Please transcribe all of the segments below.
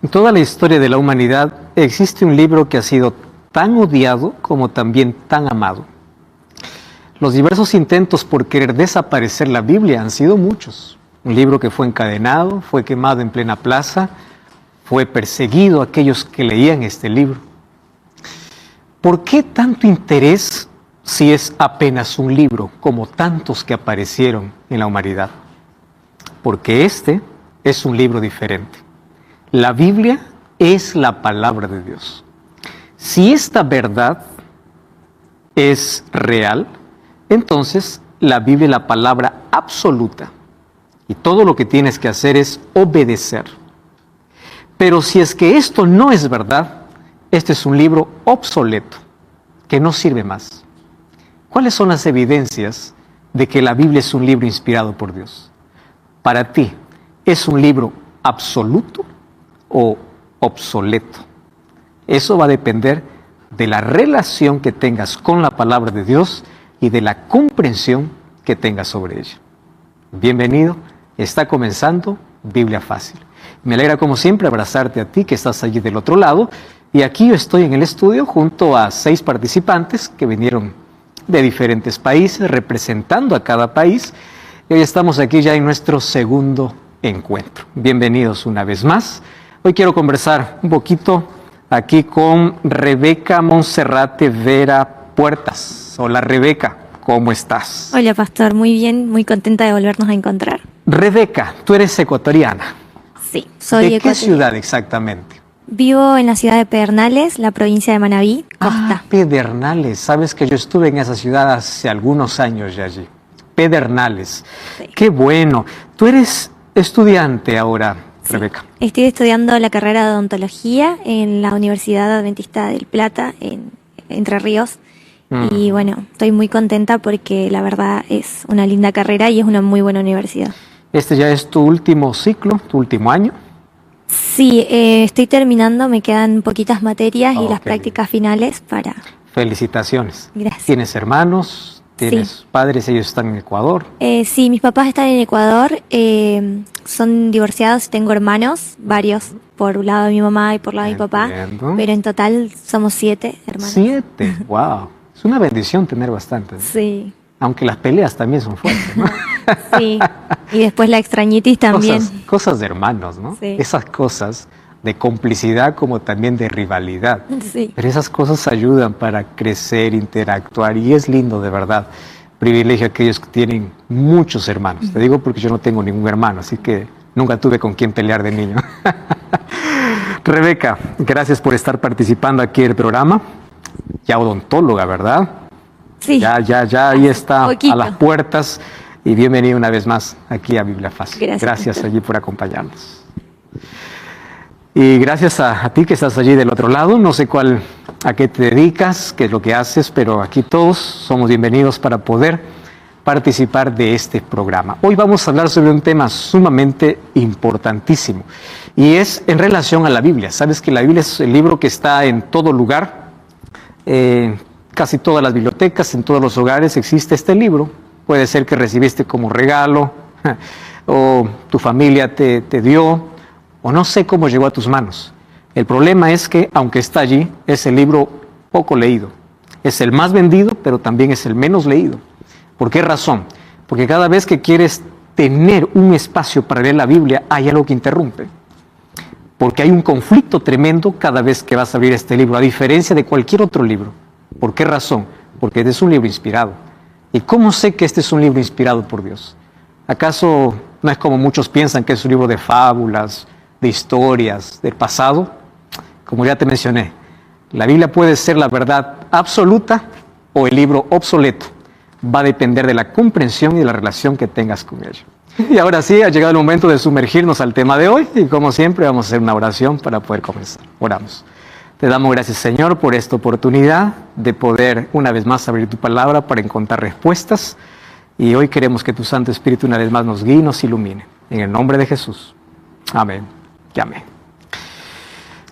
En toda la historia de la humanidad existe un libro que ha sido tan odiado como también tan amado. Los diversos intentos por querer desaparecer la Biblia han sido muchos. Un libro que fue encadenado, fue quemado en plena plaza, fue perseguido aquellos que leían este libro. ¿Por qué tanto interés si es apenas un libro, como tantos que aparecieron en la humanidad? Porque este es un libro diferente. La Biblia es la palabra de Dios. Si esta verdad es real, entonces la Biblia es la palabra absoluta. Y todo lo que tienes que hacer es obedecer. Pero si es que esto no es verdad, este es un libro obsoleto, que no sirve más. ¿Cuáles son las evidencias de que la Biblia es un libro inspirado por Dios? Para ti, ¿es un libro absoluto o obsoleto? Eso va a depender de la relación que tengas con la palabra de Dios y de la comprensión que tengas sobre ella. Bienvenido, está comenzando Biblia Fácil. Me alegra como siempre abrazarte a ti que estás allí del otro lado, y aquí yo estoy en el estudio junto a 6 participantes que vinieron de diferentes países, representando a cada país, y hoy estamos aquí ya en nuestro segundo encuentro. Bienvenidos una vez más. Hoy quiero conversar un poquito aquí con Rebeca Monserrate Vera Puertas. Hola Rebeca, ¿cómo estás? Hola pastor, muy bien, muy contenta de volvernos a encontrar. Rebeca, tú eres ecuatoriana. Sí, soy ¿De qué ecuatoriana. ciudad exactamente? Vivo en la ciudad de Pedernales, la provincia de Manabí, Costa. Pedernales. Sabes que yo estuve en esa ciudad hace algunos años ya allí. Pedernales. Sí. Qué bueno. Tú eres estudiante ahora, Rebeca. Estoy estudiando la carrera de odontología en la Universidad Adventista del Plata, en Entre Ríos. Y bueno, estoy muy contenta porque la verdad es una linda carrera y es una muy buena universidad. Este ya es tu último ciclo, tu último año. Sí, estoy terminando, me quedan poquitas materias y las Ok. prácticas finales para... Felicitaciones. Gracias. ¿Tienes hermanos? ¿Tienes Sí. padres? ¿Ellos están en Ecuador? Sí, mis papás están en Ecuador, son divorciados, tengo hermanos, varios, por un lado de mi mamá y por lado de mi papá, Entiendo. pero en total somos 7 hermanos. 7. Wow. Es una bendición tener bastantes. Sí, Aunque las peleas también son fuertes, ¿no? sí, y después la extrañitis también. Cosas de hermanos, ¿no? Sí. Esas cosas de complicidad como también de rivalidad. Sí, Pero esas cosas ayudan para crecer, interactuar, y es lindo de verdad. Privilegio a aquellos que tienen muchos hermanos. Te digo porque yo no tengo ningún hermano, así que nunca tuve con quién pelear de niño. Rebeca, gracias por estar participando aquí en el programa. Ya odontóloga, ¿verdad? sí. Ya, ahí está Poquito. a las puertas. Y bienvenido una vez más aquí a Biblia Fácil. Gracias. Allí por acompañarnos. Y gracias a ti que estás allí del otro lado. No sé a qué te dedicas, qué es lo que haces, pero aquí todos somos bienvenidos para poder participar de este programa. Hoy vamos a hablar sobre un tema sumamente importantísimo y es en relación a la Biblia. Sabes que la Biblia es el libro que está en todo lugar. Casi todas las bibliotecas, en todos los hogares existe este libro. Puede ser que recibiste como regalo, o tu familia te dio, o no sé cómo llegó a tus manos. El problema es que, aunque está allí, es el libro poco leído. Es el más vendido, pero también es el menos leído. ¿Por qué razón? Porque cada vez que quieres tener un espacio para leer la Biblia, hay algo que interrumpe. Porque hay un conflicto tremendo cada vez que vas a abrir este libro, a diferencia de cualquier otro libro. ¿Por qué razón? Porque este es un libro inspirado. ¿Y cómo sé que este es un libro inspirado por Dios? ¿Acaso no es como muchos piensan que es un libro de fábulas, de historias, del pasado? Como ya te mencioné, la Biblia puede ser la verdad absoluta o el libro obsoleto. Va a depender de la comprensión y de la relación que tengas con ella. Y ahora sí, ha llegado el momento de sumergirnos al tema de hoy y como siempre vamos a hacer una oración para poder comenzar. Oramos. Te damos gracias, Señor, por esta oportunidad de poder una vez más abrir tu palabra para encontrar respuestas. Y hoy queremos que tu Santo Espíritu una vez más nos guíe y nos ilumine. En el nombre de Jesús. Amén y amén.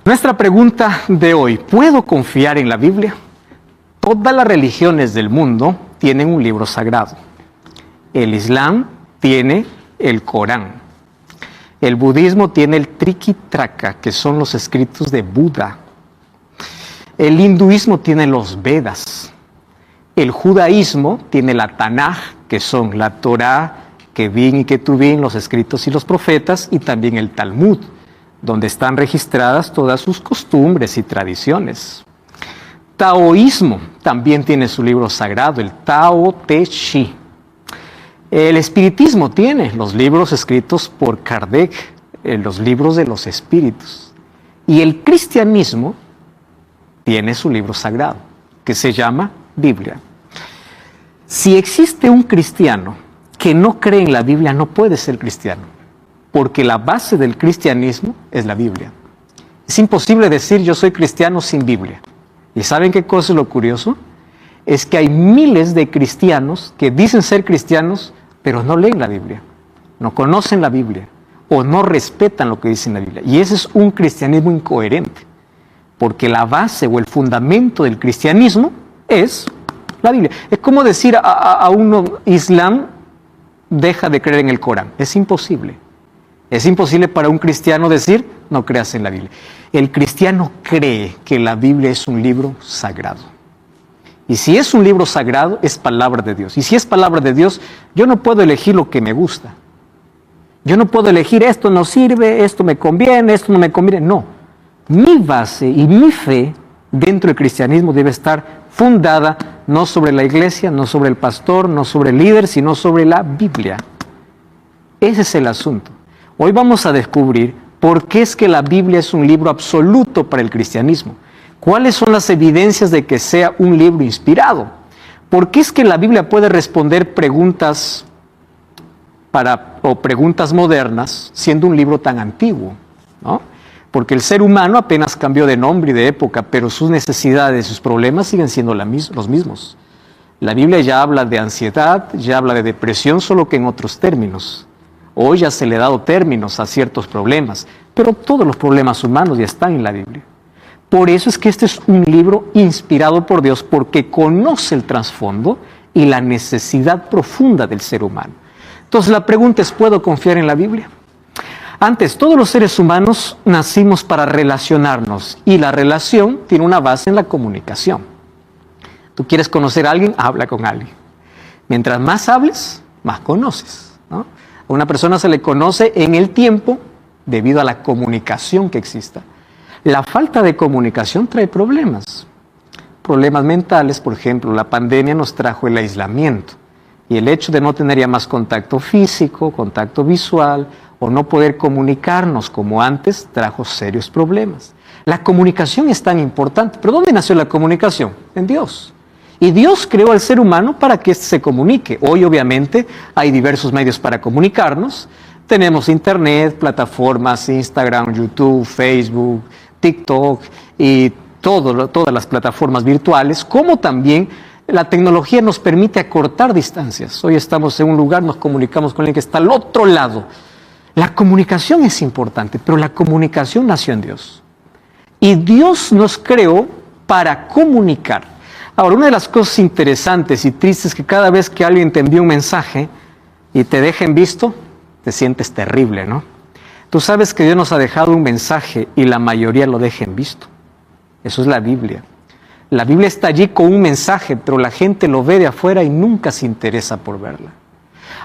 Nuestra pregunta de hoy: ¿puedo confiar en la Biblia? Todas las religiones del mundo tienen un libro sagrado. El Islam tiene el Corán. El budismo tiene el Trikitraka, que son los escritos de Buda. El hinduismo tiene los Vedas. El judaísmo tiene la Tanaj, que son la Torá, Kevin y Ketuvim, los escritos y los profetas, y también el Talmud, donde están registradas todas sus costumbres y tradiciones. Taoísmo también tiene su libro sagrado, el Tao Te Chi. El espiritismo tiene los libros escritos por Kardec, los libros de los espíritus. Y el cristianismo tiene su libro sagrado, que se llama Biblia. Si existe un cristiano que no cree en la Biblia, no puede ser cristiano, porque la base del cristianismo es la Biblia. Es imposible decir yo soy cristiano sin Biblia. ¿Y saben qué cosa es lo curioso? Es que hay miles de cristianos que dicen ser cristianos, pero no leen la Biblia, no conocen la Biblia, o no respetan lo que dice la Biblia. Y ese es un cristianismo incoherente, porque la base o el fundamento del cristianismo es la Biblia. Es como decir a uno, Islam deja de creer en el Corán. Es imposible. Es imposible para un cristiano decir, no creas en la Biblia. El cristiano cree que la Biblia es un libro sagrado. Y si es un libro sagrado, es palabra de Dios. Y si es palabra de Dios, yo no puedo elegir lo que me gusta. Yo no puedo elegir esto no sirve, esto me conviene, esto no me conviene. No. Mi base y mi fe dentro del cristianismo debe estar fundada no sobre la iglesia, no sobre el pastor, no sobre el líder, sino sobre la Biblia. Ese es el asunto. Hoy vamos a descubrir por qué es que la Biblia es un libro absoluto para el cristianismo. ¿Cuáles son las evidencias de que sea un libro inspirado? ¿Por qué es que la Biblia puede responder preguntas preguntas modernas siendo un libro tan antiguo, ¿no? Porque el ser humano apenas cambió de nombre y de época, pero sus necesidades, sus problemas siguen siendo los mismos. La Biblia ya habla de ansiedad, ya habla de depresión, solo que en otros términos. Hoy ya se le ha dado términos a ciertos problemas, pero todos los problemas humanos ya están en la Biblia. Por eso es que este es un libro inspirado por Dios, porque conoce el trasfondo y la necesidad profunda del ser humano. Entonces la pregunta es, ¿puedo confiar en la Biblia? Antes, todos los seres humanos nacimos para relacionarnos, y la relación tiene una base en la comunicación. Tú quieres conocer a alguien, habla con alguien. Mientras más hables, más conoces, ¿no? A una persona se le conoce en el tiempo debido a la comunicación que exista. La falta de comunicación trae problemas. Problemas mentales, por ejemplo, la pandemia nos trajo el aislamiento. Y el hecho de no tener ya más contacto físico, contacto visual, o no poder comunicarnos como antes, trajo serios problemas. La comunicación es tan importante. ¿Pero dónde nació la comunicación? En Dios. Y Dios creó al ser humano para que éste se comunique. Hoy, obviamente, hay diversos medios para comunicarnos. Tenemos internet, plataformas, Instagram, YouTube, Facebook, TikTok y todas las plataformas virtuales, como también la tecnología nos permite acortar distancias. Hoy estamos en un lugar, nos comunicamos con alguien que está al otro lado. La comunicación es importante, pero la comunicación nació en Dios. Y Dios nos creó para comunicar. Ahora, una de las cosas interesantes y tristes es que cada vez que alguien te envía un mensaje y te deja en visto, te sientes terrible, ¿no? Tú sabes que Dios nos ha dejado un mensaje y la mayoría lo deja en visto. Eso es la Biblia. La Biblia está allí con un mensaje, pero la gente lo ve de afuera y nunca se interesa por verla.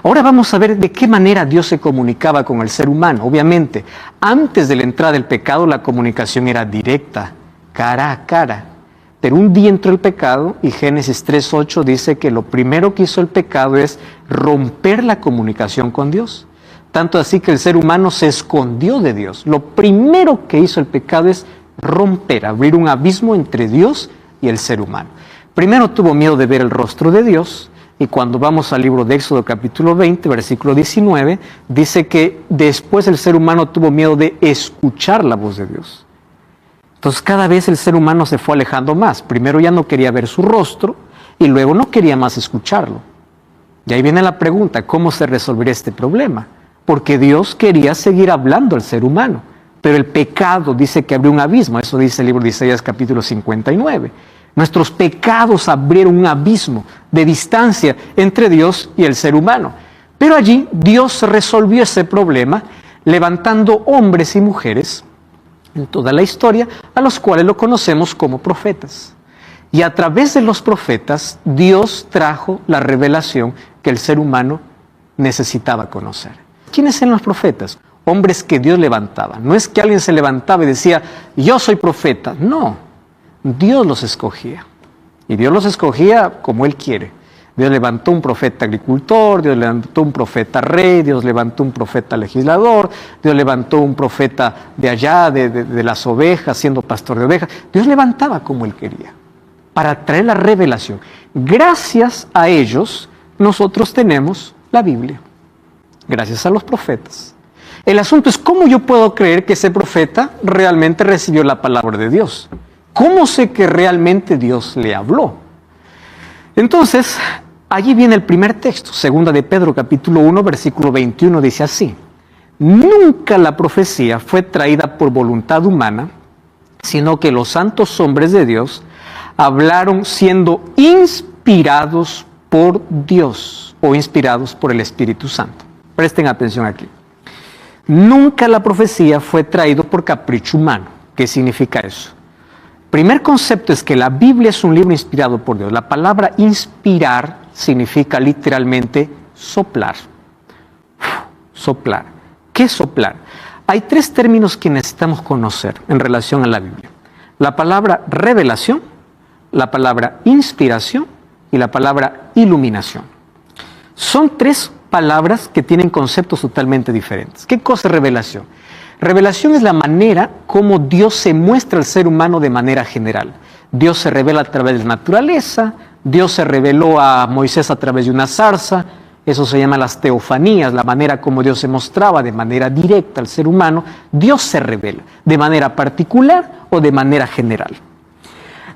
Ahora vamos a ver de qué manera Dios se comunicaba con el ser humano. Obviamente, antes de la entrada del pecado, la comunicación era directa, cara a cara. Pero un día entró el pecado y Génesis 3:8 dice que lo primero que hizo el pecado es romper la comunicación con Dios. Tanto así que el ser humano se escondió de Dios. Lo primero que hizo el pecado es romper, abrir un abismo entre Dios y el ser humano. Primero tuvo miedo de ver el rostro de Dios, y cuando vamos al libro de Éxodo capítulo 20, versículo 19, dice que después el ser humano tuvo miedo de escuchar la voz de Dios. Entonces cada vez el ser humano se fue alejando más. Primero ya no quería ver su rostro y luego no quería más escucharlo. Y ahí viene la pregunta, ¿cómo se resolvería este problema? Porque Dios quería seguir hablando al ser humano, pero el pecado dice que abrió un abismo. Eso dice el libro de Isaías capítulo 59. Nuestros pecados abrieron un abismo de distancia entre Dios y el ser humano. Pero allí Dios resolvió ese problema levantando hombres y mujeres en toda la historia, a los cuales lo conocemos como profetas. Y a través de los profetas, Dios trajo la revelación que el ser humano necesitaba conocer. ¿Quiénes eran los profetas? Hombres que Dios levantaba. No es que alguien se levantaba y decía, yo soy profeta. No, Dios los escogía. Y Dios los escogía como Él quiere. Dios levantó un profeta agricultor, Dios levantó un profeta rey, Dios levantó un profeta legislador, Dios levantó un profeta de allá, de las ovejas, siendo pastor de ovejas. Dios levantaba como Él quería, para traer la revelación. Gracias a ellos, nosotros tenemos la Biblia. Gracias a los profetas. El asunto es cómo yo puedo creer que ese profeta realmente recibió la palabra de Dios. ¿Cómo sé que realmente Dios le habló? Entonces, allí viene el primer texto, segunda de Pedro, capítulo 1, versículo 21, dice así: nunca la profecía fue traída por voluntad humana, sino que los santos hombres de Dios hablaron siendo inspirados por Dios o inspirados por el Espíritu Santo. Presten atención aquí. Nunca la profecía fue traída por capricho humano. ¿Qué significa eso? Primer concepto es que la Biblia es un libro inspirado por Dios. La palabra inspirar significa literalmente soplar. Soplar. ¿Qué es soplar? Hay tres términos que necesitamos conocer en relación a la Biblia. La palabra revelación, la palabra inspiración y la palabra iluminación. Son tres palabras que tienen conceptos totalmente diferentes. ¿Qué cosa es revelación? Revelación es la manera como Dios se muestra al ser humano de manera general. Dios se revela a través de la naturaleza, Dios se reveló a Moisés a través de una zarza, eso se llama las teofanías, la manera como Dios se mostraba de manera directa al ser humano. Dios se revela de manera particular o de manera general.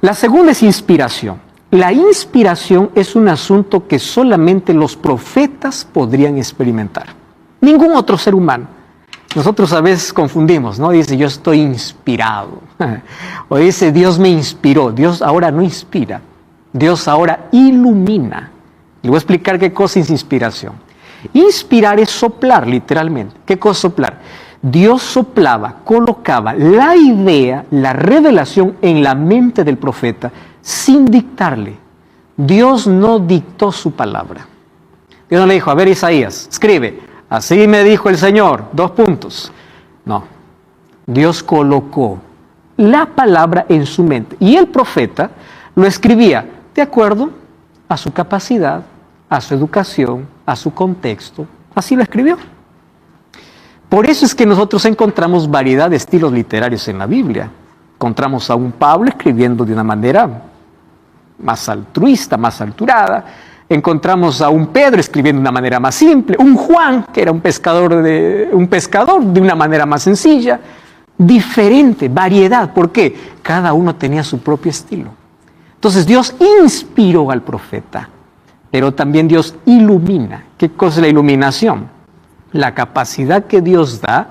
La segunda es inspiración. La inspiración es un asunto que solamente los profetas podrían experimentar. Ningún otro ser humano. Nosotros a veces confundimos, ¿no? Dice, yo estoy inspirado. O dice, Dios me inspiró. Dios ahora no inspira. Dios ahora ilumina. Le voy a explicar qué cosa es inspiración. Inspirar es soplar, literalmente. ¿Qué cosa es soplar? Dios soplaba, colocaba la idea, la revelación en la mente del profeta sin dictarle. Dios no dictó su palabra. Dios no le dijo, a ver, Isaías, escribe. Así me dijo el Señor, 2 puntos. No, Dios colocó la palabra en su mente. Y el profeta lo escribía de acuerdo a su capacidad, a su educación, a su contexto. Así lo escribió. Por eso es que nosotros encontramos variedad de estilos literarios en la Biblia. Encontramos a un Pablo escribiendo de una manera más altruista, más alturada. Encontramos a un Pedro escribiendo de una manera más simple, un Juan, que era un pescador de una manera más sencilla, diferente, variedad. ¿Por qué? Cada uno tenía su propio estilo. Entonces Dios inspiró al profeta, pero también Dios ilumina. ¿Qué cosa es la iluminación? La capacidad que Dios da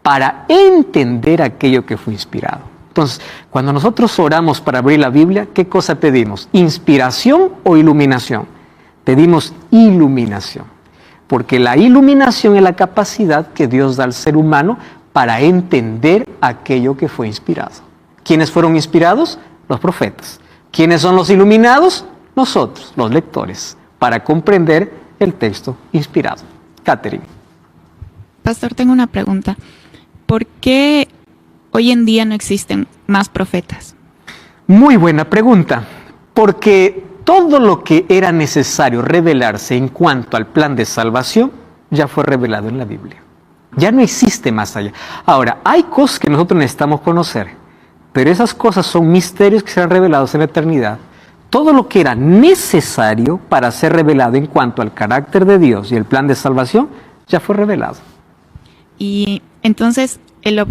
para entender aquello que fue inspirado. Entonces, cuando nosotros oramos para abrir la Biblia, ¿qué cosa pedimos? ¿Inspiración o iluminación? Pedimos iluminación, porque la iluminación es la capacidad que Dios da al ser humano para entender aquello que fue inspirado. ¿Quiénes fueron inspirados? Los profetas. ¿Quiénes son los iluminados? Nosotros, los lectores, para comprender el texto inspirado. Catherine. Pastor, tengo una pregunta. ¿Por qué hoy en día no existen más profetas? Muy buena pregunta, porque todo lo que era necesario revelarse en cuanto al plan de salvación ya fue revelado en la Biblia. Ya no existe más allá. Ahora, hay cosas que nosotros necesitamos conocer, pero esas cosas son misterios que serán revelados en la eternidad. Todo lo que era necesario para ser revelado en cuanto al carácter de Dios y el plan de salvación ya fue revelado. Y entonces,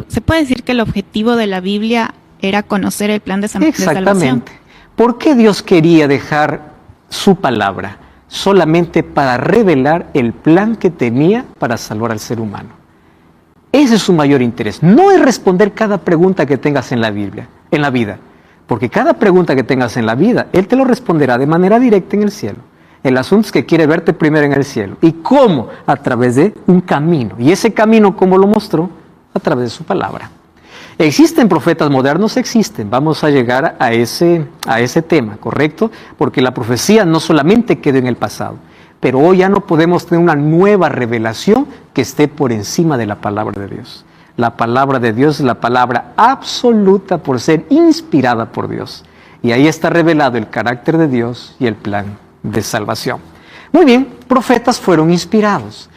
¿se puede decir que el objetivo de la Biblia era conocer el plan de salvación? Exactamente. ¿Por qué Dios quería dejar su palabra? Solamente para revelar el plan que tenía para salvar al ser humano. Ese es su mayor interés. No es responder cada pregunta que tengas en la Biblia, en la vida. Porque cada pregunta que tengas en la vida, Él te lo responderá de manera directa en el cielo. El asunto es que quiere verte primero en el cielo. ¿Y cómo? A través de un camino. Y ese camino, ¿cómo lo mostró? A través de su palabra. ¿Existen profetas modernos? Existen. Vamos a llegar a ese tema, ¿correcto? Porque la profecía no solamente queda en el pasado, pero hoy ya no podemos tener una nueva revelación que esté por encima de la palabra de Dios. La palabra de Dios es la palabra absoluta por ser inspirada por Dios. Y ahí está revelado el carácter de Dios y el plan de salvación. Muy bien, profetas fueron inspirados.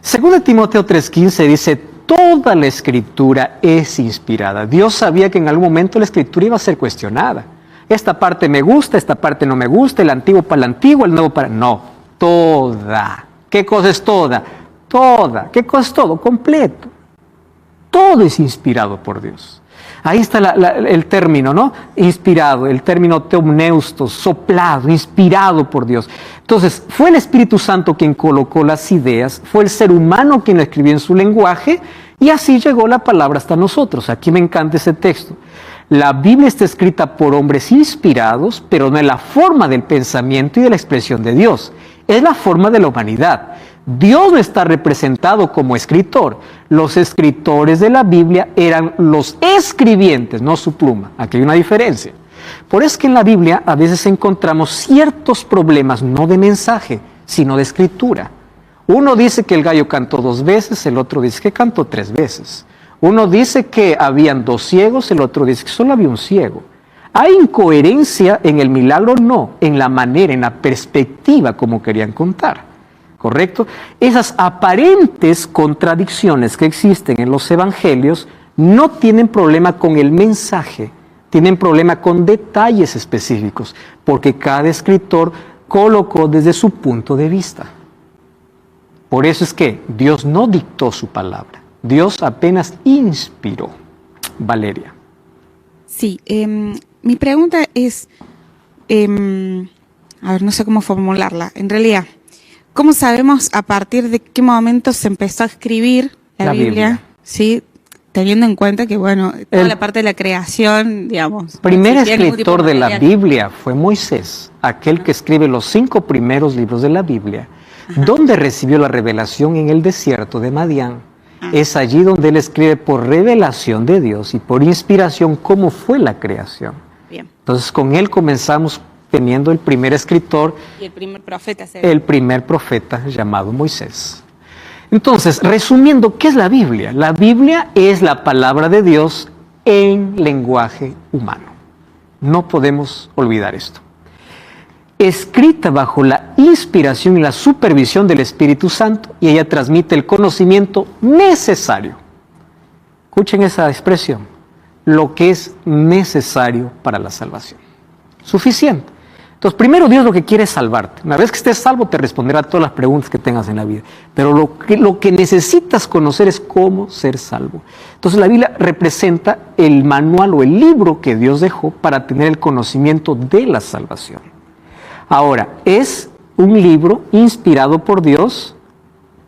Según Timoteo 3:15 dice, toda la escritura es inspirada. Dios sabía que en algún momento la escritura iba a ser cuestionada. Esta parte me gusta, esta parte no me gusta, el antiguo para el antiguo, el nuevo para... No, toda. ¿Qué cosa es toda? Toda. ¿Qué cosa es todo? Completo. Todo es inspirado por Dios. Ahí está el término, ¿no? Inspirado, el término teomneustos, soplado, inspirado por Dios. Entonces, fue el Espíritu Santo quien colocó las ideas, fue el ser humano quien lo escribió en su lenguaje, y así llegó la palabra hasta nosotros. Aquí me encanta ese texto. La Biblia está escrita por hombres inspirados, pero no es la forma del pensamiento y de la expresión de Dios. Es la forma de la humanidad. Dios no está representado como escritor. Los escritores de la Biblia eran los escribientes, no su pluma. Aquí hay una diferencia. Por eso es que en la Biblia a veces encontramos ciertos problemas, no de mensaje, sino de escritura. Uno dice que el gallo cantó 2 veces, el otro dice que cantó 3 veces. Uno dice que habían 2 ciegos, el otro dice que solo había un ciego. ¿Hay incoherencia en el milagro? No, en la manera, en la perspectiva como querían contar. ¿Correcto? Esas aparentes contradicciones que existen en los evangelios no tienen problema con el mensaje, tienen problema con detalles específicos, porque cada escritor colocó desde su punto de vista. Por eso es que Dios no dictó su palabra, Dios apenas inspiró. Valeria. Sí, mi pregunta es, a ver, no sé cómo formularla, en realidad. ¿Cómo sabemos a partir de qué momento se empezó a escribir la Biblia? Sí, teniendo en cuenta que, bueno, toda la parte de la creación, digamos. El primer escritor de la Biblia fue Moisés, aquel que escribe los 5 primeros libros de la Biblia, donde recibió la revelación en el desierto de Madián. Es allí donde él escribe por revelación de Dios y por inspiración cómo fue la creación. Bien. Entonces con él comenzamos teniendo el primer escritor, y el primer profeta. El primer profeta llamado Moisés. Entonces, resumiendo, ¿qué es la Biblia? La Biblia es la palabra de Dios en lenguaje humano. No podemos olvidar esto. Escrita bajo la inspiración y la supervisión del Espíritu Santo, y ella transmite el conocimiento necesario. Escuchen esa expresión, lo que es necesario para la salvación. Suficiente. Entonces, primero Dios lo que quiere es salvarte. Una vez que estés salvo, te responderá a todas las preguntas que tengas en la vida. Pero lo que necesitas conocer es cómo ser salvo. Entonces, la Biblia representa el manual o el libro que Dios dejó para tener el conocimiento de la salvación. Ahora, es un libro inspirado por Dios,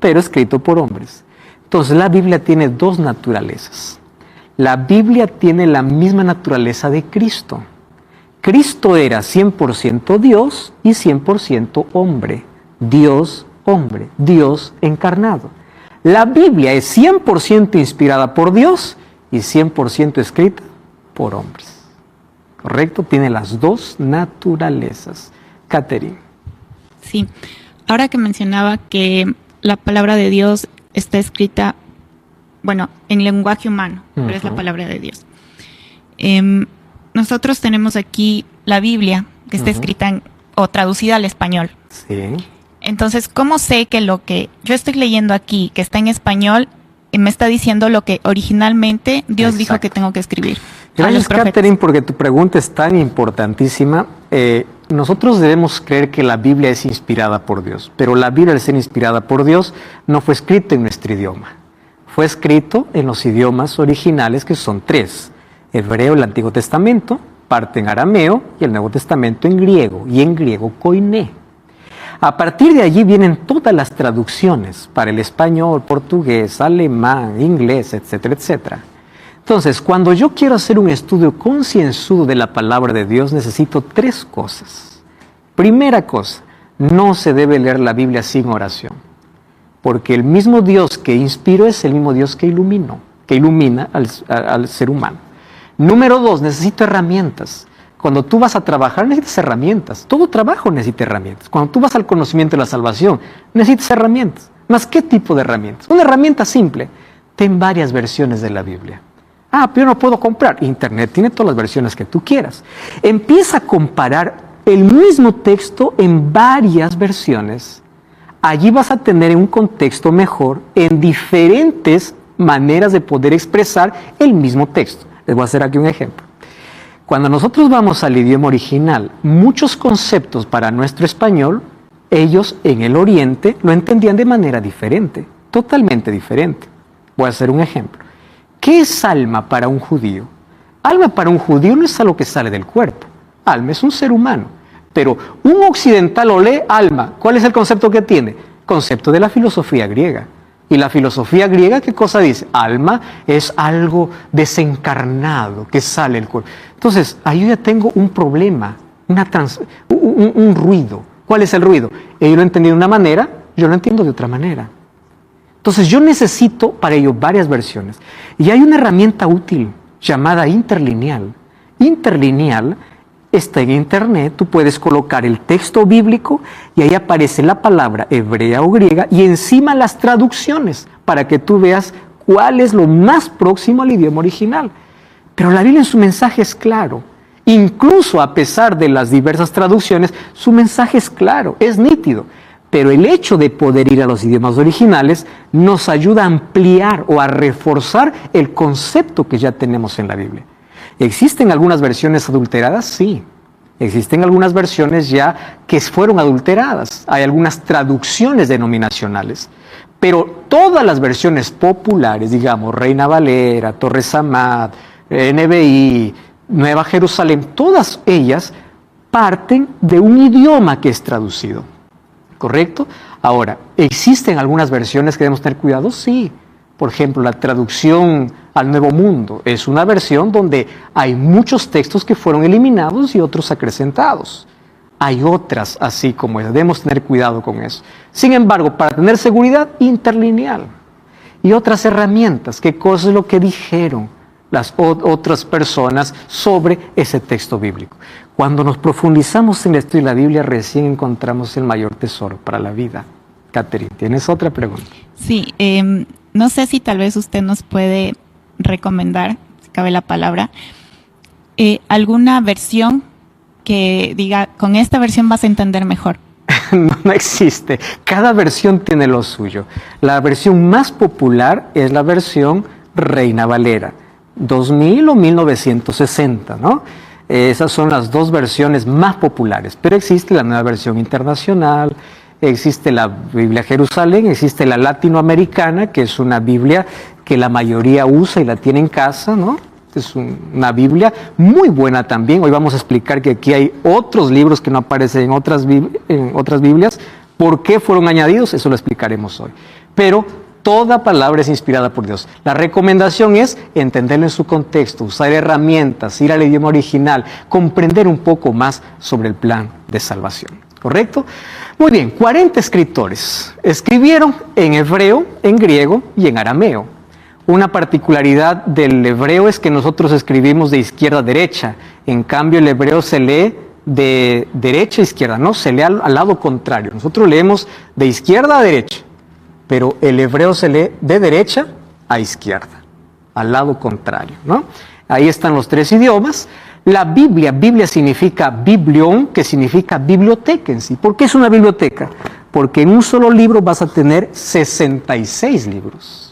pero escrito por hombres. Entonces, la Biblia tiene 2 naturalezas. La Biblia tiene la misma naturaleza de Cristo. Cristo era 100% Dios y 100% hombre. Dios, hombre, Dios encarnado. La Biblia es 100% inspirada por Dios y 100% escrita por hombres. ¿Correcto? Tiene las 2 naturalezas. Catherine. Sí. Ahora que mencionaba que la palabra de Dios está escrita, bueno, en lenguaje humano, pero es la palabra de Dios. Nosotros tenemos aquí la Biblia, que está escrita o traducida al español. Sí. Entonces, ¿cómo sé que lo que yo estoy leyendo aquí, que está en español, me está diciendo lo que originalmente Dios dijo que tengo que escribir? Gracias, Catherine, porque tu pregunta es tan importantísima. Nosotros debemos creer que la Biblia es inspirada por Dios, pero la Biblia, al ser inspirada por Dios, no fue escrita en nuestro idioma. Fue escrito en los idiomas originales, que son 3. Hebreo, el Antiguo Testamento, parte en arameo, y el Nuevo Testamento en griego, y en griego koiné. A partir de allí vienen todas las traducciones para el español, portugués, alemán, inglés, etcétera, etcétera. Entonces, cuando yo quiero hacer un estudio concienzudo de la palabra de Dios, necesito 3 cosas. Primera cosa, no se debe leer la Biblia sin oración, porque el mismo Dios que inspiró es el mismo Dios que ilumina al ser humano. Número 2, necesito herramientas. Cuando tú vas a trabajar necesitas herramientas. Todo trabajo necesita herramientas. Cuando tú vas al conocimiento de la salvación necesitas herramientas. ¿Más qué tipo de herramientas? Una herramienta simple. Ten varias versiones de la Biblia. Pero yo no puedo comprar. Internet tiene todas las versiones que tú quieras. Empieza a comparar el mismo texto en varias versiones. Allí vas a tener un contexto mejor en diferentes maneras de poder expresar el mismo texto. Les voy a hacer aquí un ejemplo. Cuando nosotros vamos al idioma original, muchos conceptos para nuestro español, ellos en el Oriente lo entendían de manera diferente, totalmente diferente. Voy a hacer un ejemplo. ¿Qué es alma para un judío? Alma para un judío no es algo que sale del cuerpo. Alma es un ser humano. Pero un occidental lo lee alma. ¿Cuál es el concepto que tiene? Concepto de la filosofía griega. Y la filosofía griega, ¿qué cosa dice? Alma es algo desencarnado que sale del cuerpo. Entonces, ahí yo ya tengo un problema, un ruido. ¿Cuál es el ruido? Ellos lo entendieron de una manera, yo lo entiendo de otra manera. Entonces, yo necesito para ello varias versiones. Y hay una herramienta útil llamada interlineal. Interlineal está en internet, tú puedes colocar el texto bíblico y ahí aparece la palabra hebrea o griega y encima las traducciones para que tú veas cuál es lo más próximo al idioma original. Pero la Biblia en su mensaje es claro. Incluso a pesar de las diversas traducciones, su mensaje es claro, es nítido. Pero el hecho de poder ir a los idiomas originales nos ayuda a ampliar o a reforzar el concepto que ya tenemos en la Biblia. ¿Existen algunas versiones adulteradas? Sí. Existen algunas versiones ya que fueron adulteradas. Hay algunas traducciones denominacionales. Pero todas las versiones populares, digamos, Reina Valera, Torres Amat, NBI, Nueva Jerusalén, todas ellas parten de un idioma que es traducido. ¿Correcto? Ahora, ¿existen algunas versiones que debemos tener cuidado? Sí. Por ejemplo, la traducción al Nuevo Mundo es una versión donde hay muchos textos que fueron eliminados y otros acrecentados. Hay otras así como esa, debemos tener cuidado con eso. Sin embargo, para tener seguridad, interlineal. Y otras herramientas, qué cosa es lo que dijeron las otras personas sobre ese texto bíblico. Cuando nos profundizamos en el estudio de la Biblia, recién encontramos el mayor tesoro para la vida. Catherine, ¿tienes otra pregunta? Sí, no sé si tal vez usted nos puede recomendar, si cabe la palabra, alguna versión que diga, con esta versión vas a entender mejor. No existe. Cada versión tiene lo suyo. La versión más popular es la versión Reina Valera, 2000 o 1960, ¿no? Esas son las dos versiones más populares, pero existe la nueva versión internacional, existe la Biblia Jerusalén, existe la latinoamericana, que es una Biblia que la mayoría usa y la tiene en casa, ¿no? Es una Biblia muy buena también. Hoy vamos a explicar que aquí hay otros libros que no aparecen en otras Biblias. ¿Por qué fueron añadidos? Eso lo explicaremos hoy. Pero toda palabra es inspirada por Dios. La recomendación es entenderlo en su contexto, usar herramientas, ir al idioma original, comprender un poco más sobre el plan de salvación. ¿Correcto? Muy bien, 40 escritores escribieron en hebreo, en griego y en arameo. Una particularidad del hebreo es que nosotros escribimos de izquierda a derecha. En cambio, el hebreo se lee de derecha a izquierda, no, se lee al lado contrario. Nosotros leemos de izquierda a derecha, pero el hebreo se lee de derecha a izquierda, al lado contrario, ¿no? Ahí están los tres idiomas. La Biblia significa biblión, que significa biblioteca en sí. ¿Por qué es una biblioteca? Porque en un solo libro vas a tener 66 libros.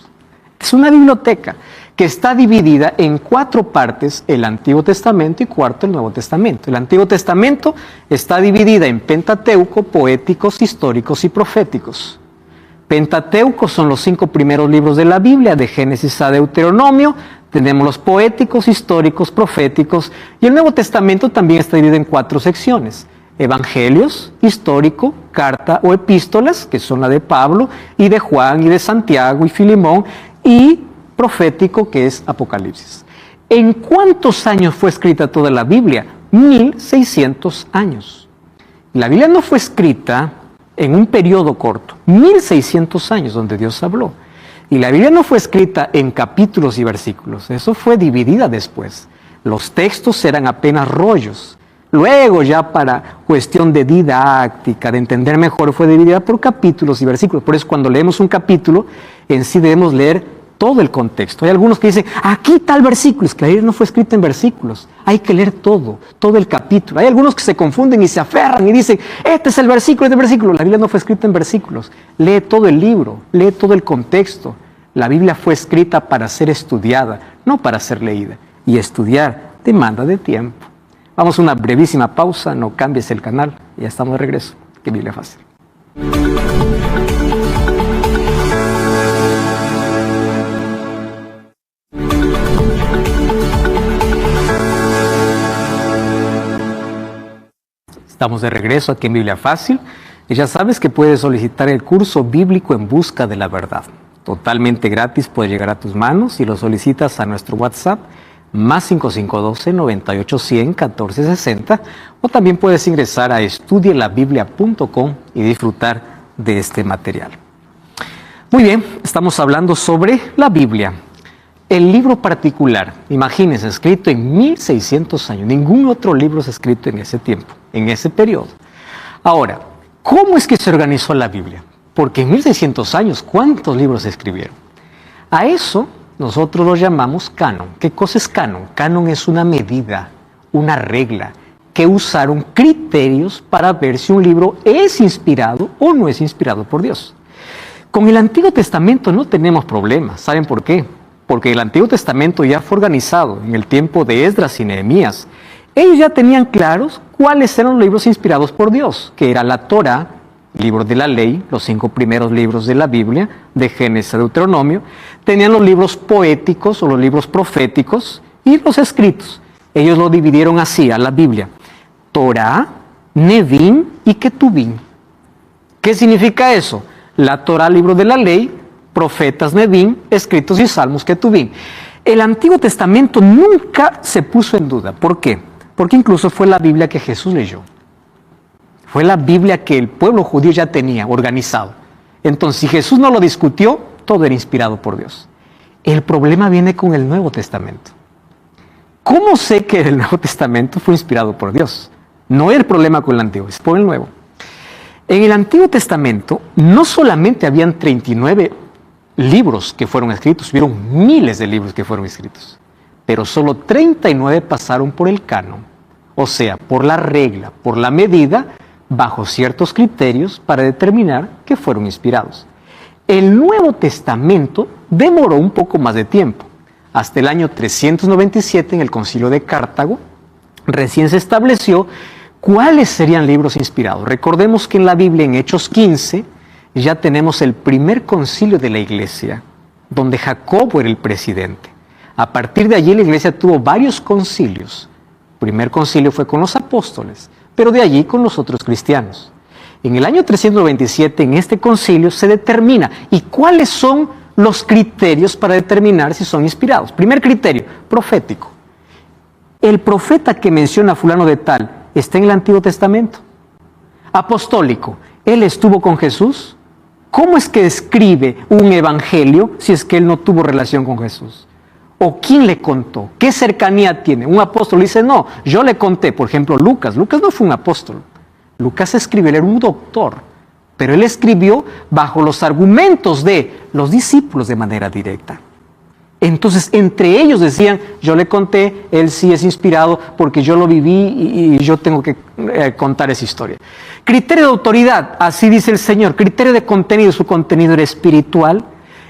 Es una biblioteca que está dividida en 4 partes, el Antiguo Testamento y el Nuevo Testamento. El Antiguo Testamento está dividida en Pentateuco, poéticos, históricos y proféticos. Pentateuco son los 5 primeros libros de la Biblia, de Génesis a Deuteronomio. Tenemos los poéticos, históricos, proféticos, y el Nuevo Testamento también está dividido en 4 secciones. Evangelios, histórico, carta o epístolas, que son la de Pablo, y de Juan, y de Santiago, y Filemón, y profético, que es Apocalipsis. ¿En cuántos años fue escrita toda la Biblia? 1600 años. La Biblia no fue escrita en un periodo corto, 1600 años donde Dios habló. Y la Biblia no fue escrita en capítulos y versículos, eso fue dividida después. Los textos eran apenas rollos. Luego ya para cuestión de didáctica, de entender mejor, fue dividida por capítulos y versículos. Por eso cuando leemos un capítulo, en sí debemos leer todo el contexto. Hay algunos que dicen, aquí tal versículo, es que la Biblia no fue escrita en versículos. Hay que leer todo el capítulo. Hay algunos que se confunden y se aferran y dicen, este es el versículo, este versículo. La Biblia no fue escrita en versículos. Lee todo el libro, lee todo el contexto. La Biblia fue escrita para ser estudiada, no para ser leída. Y estudiar demanda de tiempo. Vamos a una brevísima pausa, no cambies el canal, y ya estamos de regreso. Que Biblia Fácil. Estamos de regreso aquí en Biblia Fácil, y ya sabes que puedes solicitar el curso bíblico en busca de la verdad. Totalmente gratis, puede llegar a tus manos y lo solicitas a nuestro WhatsApp, más 5512-9810-1460, o también puedes ingresar a estudielabiblia.com y disfrutar de este material. Muy bien, estamos hablando sobre la Biblia. El libro particular, imagínense, escrito en 1600 años, ningún otro libro es escrito en ese tiempo, en ese periodo. Ahora, ¿cómo es que se organizó la Biblia? Porque en 1600 años, ¿cuántos libros se escribieron? A eso nosotros lo llamamos canon. ¿Qué cosa es canon? Canon es una medida, una regla, que usaron criterios para ver si un libro es inspirado o no es inspirado por Dios. Con el Antiguo Testamento no tenemos problemas. ¿Saben por qué? Porque el Antiguo Testamento ya fue organizado en el tiempo de Esdras y Nehemías. Ellos ya tenían claros cuáles eran los libros inspirados por Dios, que era la Torá, libro de la ley, los 5 primeros libros de la Biblia, de Génesis a Deuteronomio. Tenían los libros poéticos o los libros proféticos y los escritos. Ellos lo dividieron así a la Biblia: Torá, Nevim y Ketuvim. ¿Qué significa eso? La Torá, libro de la ley, profetas, Nevim, escritos y salmos, Ketuvim. El Antiguo Testamento nunca se puso en duda. ¿Por qué? Porque incluso fue la Biblia que Jesús leyó. Fue la Biblia que el pueblo judío ya tenía organizado. Entonces, si Jesús no lo discutió, todo era inspirado por Dios. El problema viene con el Nuevo Testamento. ¿Cómo sé que el Nuevo Testamento fue inspirado por Dios? No es el problema con el Antiguo, es por el Nuevo. En el Antiguo Testamento no solamente habían 39 libros que fueron escritos, hubieron miles de libros que fueron escritos, pero solo 39 pasaron por el canon, o sea, por la regla, por la medida, bajo ciertos criterios para determinar que fueron inspirados. El Nuevo Testamento demoró un poco más de tiempo. Hasta el año 397, en el Concilio de Cartago, recién se estableció cuáles serían libros inspirados. Recordemos que en la Biblia, en Hechos 15, ya tenemos el primer concilio de la Iglesia, donde Jacobo era el presidente. A partir de allí la Iglesia tuvo varios concilios. El primer concilio fue con los apóstoles, pero de allí con los otros cristianos. En el año 397, en este concilio, se determina, ¿y cuáles son los criterios para determinar si son inspirados? Primer criterio, profético. El profeta que menciona a fulano de tal, ¿está en el Antiguo Testamento? Apostólico, ¿él estuvo con Jesús? ¿Cómo es que escribe un evangelio si es que él no tuvo relación con Jesús? ¿O quién le contó? ¿Qué cercanía tiene? Un apóstol dice, no, yo le conté. Por ejemplo, Lucas. Lucas no fue un apóstol. Lucas escribió, él era un doctor. Pero él escribió bajo los argumentos de los discípulos de manera directa. Entonces, entre ellos decían, yo le conté, él sí es inspirado porque yo lo viví y yo tengo que contar esa historia. Criterio de autoridad, así dice el Señor. Criterio de contenido, su contenido era espiritual.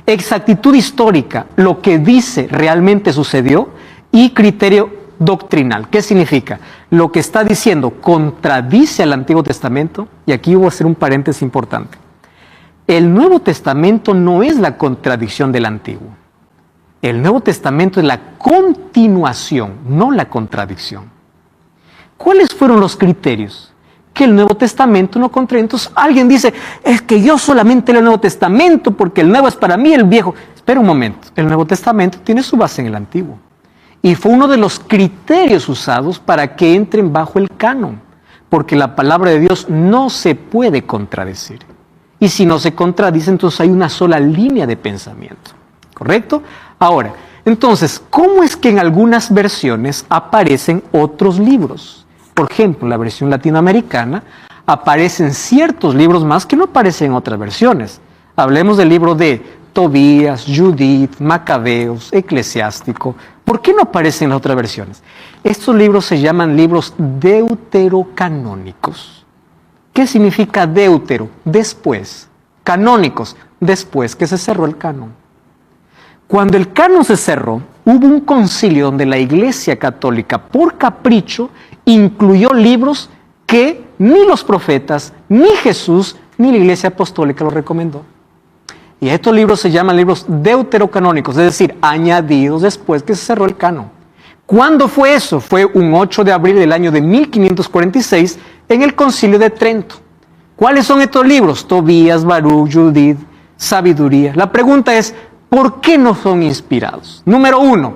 Exactitud histórica, lo que dice realmente sucedió. Y criterio doctrinal, ¿qué significa? Lo que está diciendo contradice al Antiguo Testamento. Y aquí voy a hacer un paréntesis importante. El Nuevo Testamento no es la contradicción del Antiguo. El Nuevo Testamento es la continuación, no la contradicción. ¿Cuáles fueron los criterios? Que el Nuevo Testamento no contradice. Entonces alguien dice, es que yo solamente leo el Nuevo Testamento porque el Nuevo es para mí, el Viejo. Espera un momento, el Nuevo Testamento tiene su base en el Antiguo. Y fue uno de los criterios usados para que entren bajo el canon, porque la palabra de Dios no se puede contradecir. Y si no se contradice, entonces hay una sola línea de pensamiento. ¿Correcto? Ahora, entonces, ¿cómo es que en algunas versiones aparecen otros libros? Por ejemplo, en la versión latinoamericana aparecen ciertos libros más que no aparecen en otras versiones. Hablemos del libro de Tobías, Judith, Macabeos, Eclesiástico. ¿Por qué no aparecen en las otras versiones? Estos libros se llaman libros deuterocanónicos. ¿Qué significa deutero? Después. Canónicos, después que se cerró el canon. Cuando el canon se cerró, hubo un concilio donde la Iglesia Católica, por capricho, incluyó libros que ni los profetas, ni Jesús, ni la Iglesia Apostólica los recomendó. Y estos libros se llaman libros deuterocanónicos, es decir, añadidos después que se cerró el canon. ¿Cuándo fue eso? Fue un 8 de abril del año de 1546 en el Concilio de Trento. ¿Cuáles son estos libros? Tobías, Baruch, Judith, Sabiduría. La pregunta es, ¿por qué no son inspirados? Número 1,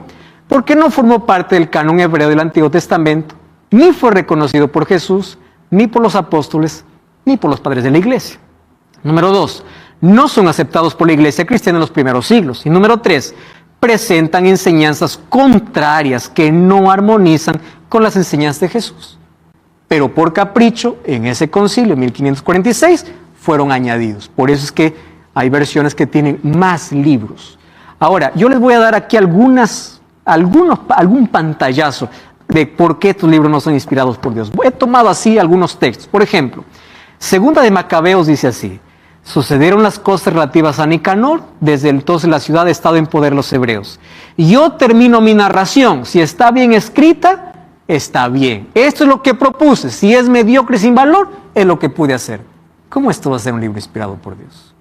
porque no formó parte del canon hebreo del Antiguo Testamento, ni fue reconocido por Jesús, ni por los apóstoles, ni por los padres de la Iglesia. Número 2, no son aceptados por la Iglesia cristiana en los primeros siglos. Y número 3, presentan enseñanzas contrarias que no armonizan con las enseñanzas de Jesús. Pero por capricho, en ese concilio, en 1546, fueron añadidos. Por eso es que hay versiones que tienen más libros. Ahora, yo les voy a dar aquí algún pantallazo de por qué estos libros no son inspirados por Dios. He tomado así algunos textos. Por ejemplo, Segunda de Macabeos dice así: sucedieron las cosas relativas a Nicanor, desde entonces la ciudad ha estado en poder de los hebreos. Yo termino mi narración, si está bien escrita, está bien. Esto es lo que propuse, si es mediocre sin valor, es lo que pude hacer. ¿Cómo esto va a ser un libro inspirado por Dios?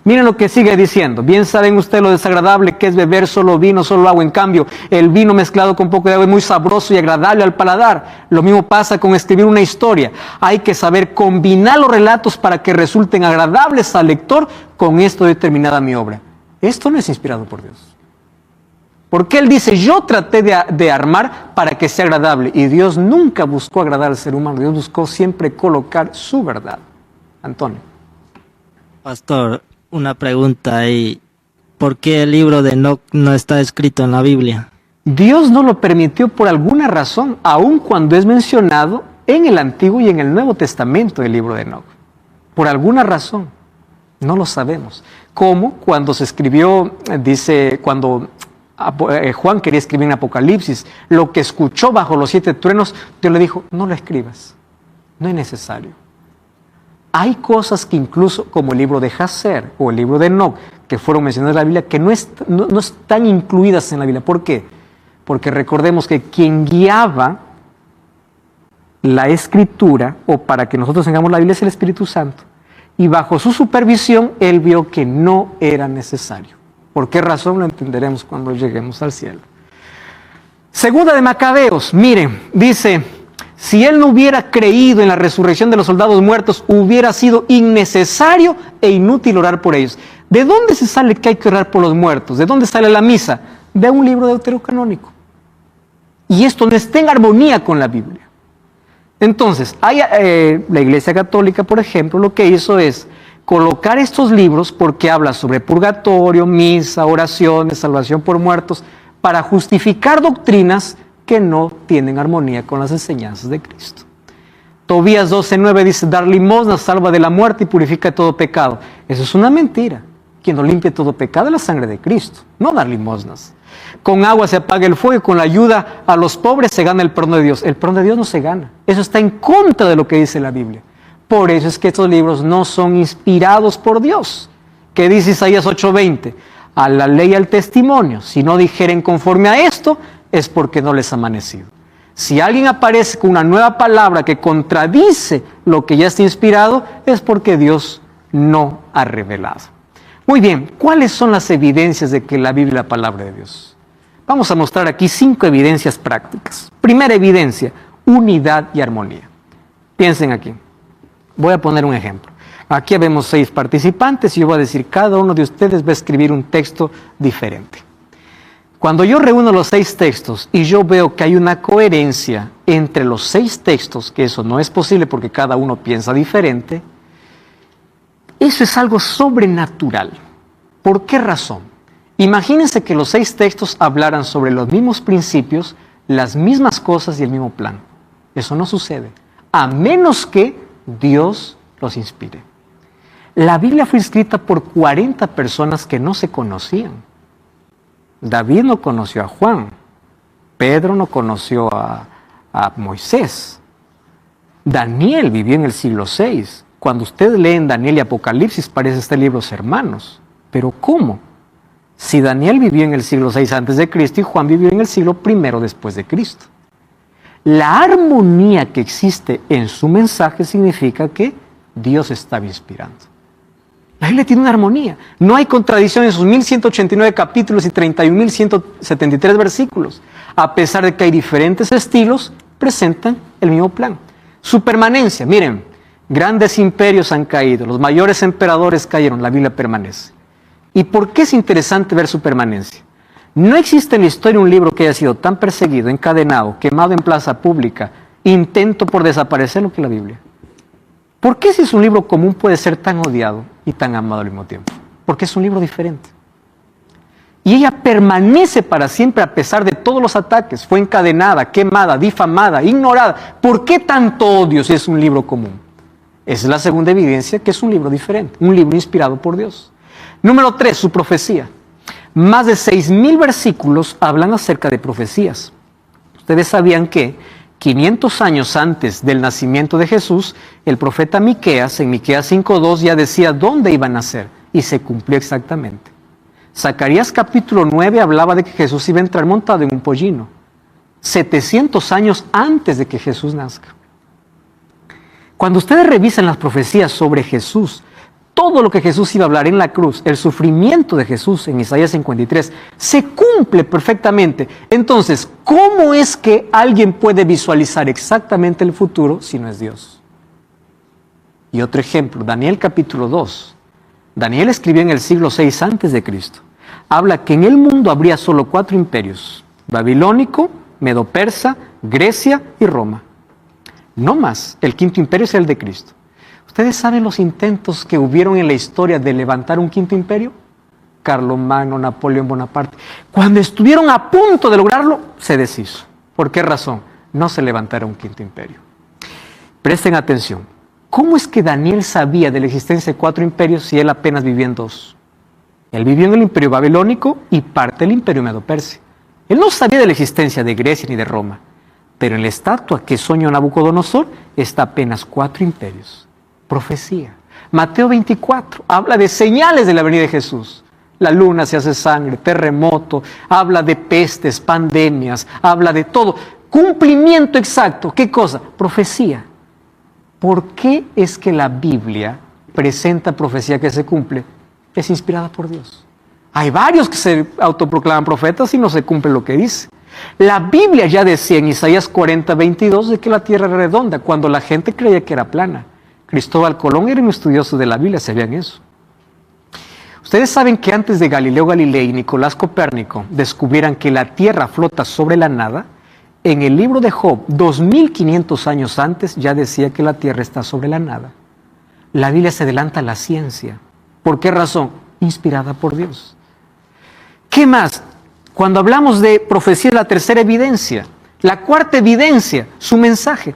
Miren lo que sigue diciendo: bien saben ustedes lo desagradable que es beber solo vino, solo agua. En cambio, el vino mezclado con poco de agua es muy sabroso y agradable al paladar. Lo mismo pasa con escribir una historia. Hay que saber combinar los relatos para que resulten agradables al lector. Con esto determinada mi obra. Esto no es inspirado por Dios. Porque Él dice, yo traté de armar para que sea agradable. Y Dios nunca buscó agradar al ser humano. Dios buscó siempre colocar su verdad. Antonio. Pastor, una pregunta ahí. ¿Por qué el libro de Enoc no está escrito en la Biblia? Dios no lo permitió por alguna razón, aun cuando es mencionado en el Antiguo y en el Nuevo Testamento del libro de Enoc. Por alguna razón. No lo sabemos. Como cuando se escribió, dice, cuando Juan quería escribir en Apocalipsis, lo que escuchó bajo los 7 truenos, Dios le dijo, no lo escribas, no es necesario. Hay cosas que incluso, como el libro de Jacer o el libro de Enoc, que fueron mencionadas en la Biblia, que no están incluidas en la Biblia. ¿Por qué? Porque recordemos que quien guiaba la Escritura, o para que nosotros tengamos la Biblia, es el Espíritu Santo. Y bajo su supervisión, Él vio que no era necesario. ¿Por qué razón? Lo entenderemos cuando lleguemos al cielo. Segunda de Macabeos, miren, dice, si él no hubiera creído en la resurrección de los soldados muertos, hubiera sido innecesario e inútil orar por ellos. ¿De dónde se sale que hay que orar por los muertos? ¿De dónde sale la misa? De un libro deuterocanónico. Y esto no está en armonía con la Biblia. Entonces, la Iglesia Católica, por ejemplo, lo que hizo es colocar estos libros porque habla sobre purgatorio, misa, oraciones, salvación por muertos, para justificar doctrinas que no tienen armonía con las enseñanzas de Cristo. Tobías 12:9 dice, dar limosna salva de la muerte y purifica de todo pecado. Eso es una mentira. Quien no limpia todo pecado es la sangre de Cristo, no dar limosnas. Con agua se apaga el fuego y con la ayuda a los pobres se gana el perdón de Dios. El perdón de Dios no se gana. Eso está en contra de lo que dice la Biblia. Por eso es que estos libros no son inspirados por Dios. ¿Qué dice Isaías 8:20? A la ley y al testimonio. Si no dijeren conforme a esto, es porque no les ha amanecido. Si alguien aparece con una nueva palabra que contradice lo que ya está inspirado, es porque Dios no ha revelado. Muy bien, ¿cuáles son las evidencias de que la Biblia es la palabra de Dios? Vamos a mostrar aquí 5 evidencias prácticas. Primera evidencia, unidad y armonía. Piensen aquí. Voy a poner un ejemplo. Aquí vemos 6 participantes y yo voy a decir, cada uno de ustedes va a escribir un texto diferente. Cuando yo reúno los 6 textos y yo veo que hay una coherencia entre los 6 textos, que eso no es posible porque cada uno piensa diferente, eso es algo sobrenatural. ¿Por qué razón? Imagínense que los 6 textos hablaran sobre los mismos principios, las mismas cosas y el mismo plan. Eso no sucede, a menos que Dios los inspire. La Biblia fue escrita por 40 personas que no se conocían. David no conoció a Juan, Pedro no conoció a Moisés, Daniel vivió en el siglo VI. Cuando ustedes leen Daniel y Apocalipsis parece este libro hermanos. ¿Pero cómo? Si Daniel vivió en el siglo VI antes de Cristo y Juan vivió en el siglo I después de Cristo. La armonía que existe en su mensaje significa que Dios estaba inspirando. La Biblia tiene una armonía. No hay contradicción en sus 1189 capítulos y 31.173 versículos. A pesar de que hay diferentes estilos, presentan el mismo plan. Su permanencia, miren, grandes imperios han caído, los mayores emperadores cayeron, la Biblia permanece. ¿Y por qué es interesante ver su permanencia? No existe en la historia un libro que haya sido tan perseguido, encadenado, quemado en plaza pública, intento por desaparecerlo que la Biblia. ¿Por qué si es un libro común puede ser tan odiado y tan amado al mismo tiempo? Porque es un libro diferente. Y ella permanece para siempre a pesar de todos los ataques. Fue encadenada, quemada, difamada, ignorada. ¿Por qué tanto odio si es un libro común? Esa es la segunda evidencia que es un libro diferente, un libro inspirado por Dios. Número 3, su profecía. Más de 6.000 versículos hablan acerca de profecías. Ustedes sabían que 500 años antes del nacimiento de Jesús, el profeta Miqueas, en Miqueas 5:2, ya decía dónde iba a nacer, y se cumplió exactamente. Zacarías capítulo 9 hablaba de que Jesús iba a entrar montado en un pollino, 700 años antes de que Jesús nazca. Cuando ustedes revisan las profecías sobre Jesús, todo lo que Jesús iba a hablar en la cruz, el sufrimiento de Jesús en Isaías 53, se cumple perfectamente. Entonces, ¿cómo es que alguien puede visualizar exactamente el futuro si no es Dios? Y otro ejemplo, Daniel capítulo 2. Daniel escribió en el siglo VI antes de Cristo. Habla que en el mundo habría solo 4 imperios: babilónico, medo-persa, Grecia y Roma. No más, el 5.º imperio es el de Cristo. ¿Ustedes saben los intentos que hubieron en la historia de levantar un 5.º imperio? Carlomagno, Napoleón Bonaparte. Cuando estuvieron a punto de lograrlo, se deshizo. ¿Por qué razón? No se levantara un 5.º imperio. Presten atención. ¿Cómo es que Daniel sabía de la existencia de 4 imperios si él apenas vivía en 2? Él vivió en el imperio babilónico y parte del imperio medo-persa. Él no sabía de la existencia de Grecia ni de Roma. Pero en la estatua que soñó Nabucodonosor está apenas 4 imperios. Profecía. Mateo 24 habla de señales de la venida de Jesús. La luna se hace sangre, terremoto, habla de pestes, pandemias, habla de todo. Cumplimiento exacto. ¿Qué cosa? Profecía. ¿Por qué es que la Biblia presenta profecía que se cumple? Es inspirada por Dios. Hay varios que se autoproclaman profetas y no se cumple lo que dice. La Biblia ya decía en Isaías 40:22 de que la tierra era redonda, cuando la gente creía que era plana. Cristóbal Colón era un estudioso de la Biblia, sabían eso. Ustedes saben que antes de Galileo Galilei y Nicolás Copérnico descubrieran que la tierra flota sobre la nada, en el libro de Job, 2500 años antes, ya decía que la tierra está sobre la nada. La Biblia se adelanta a la ciencia. ¿Por qué razón? Inspirada por Dios. ¿Qué más? Cuando hablamos de profecía, la tercera evidencia. La cuarta evidencia, su mensaje.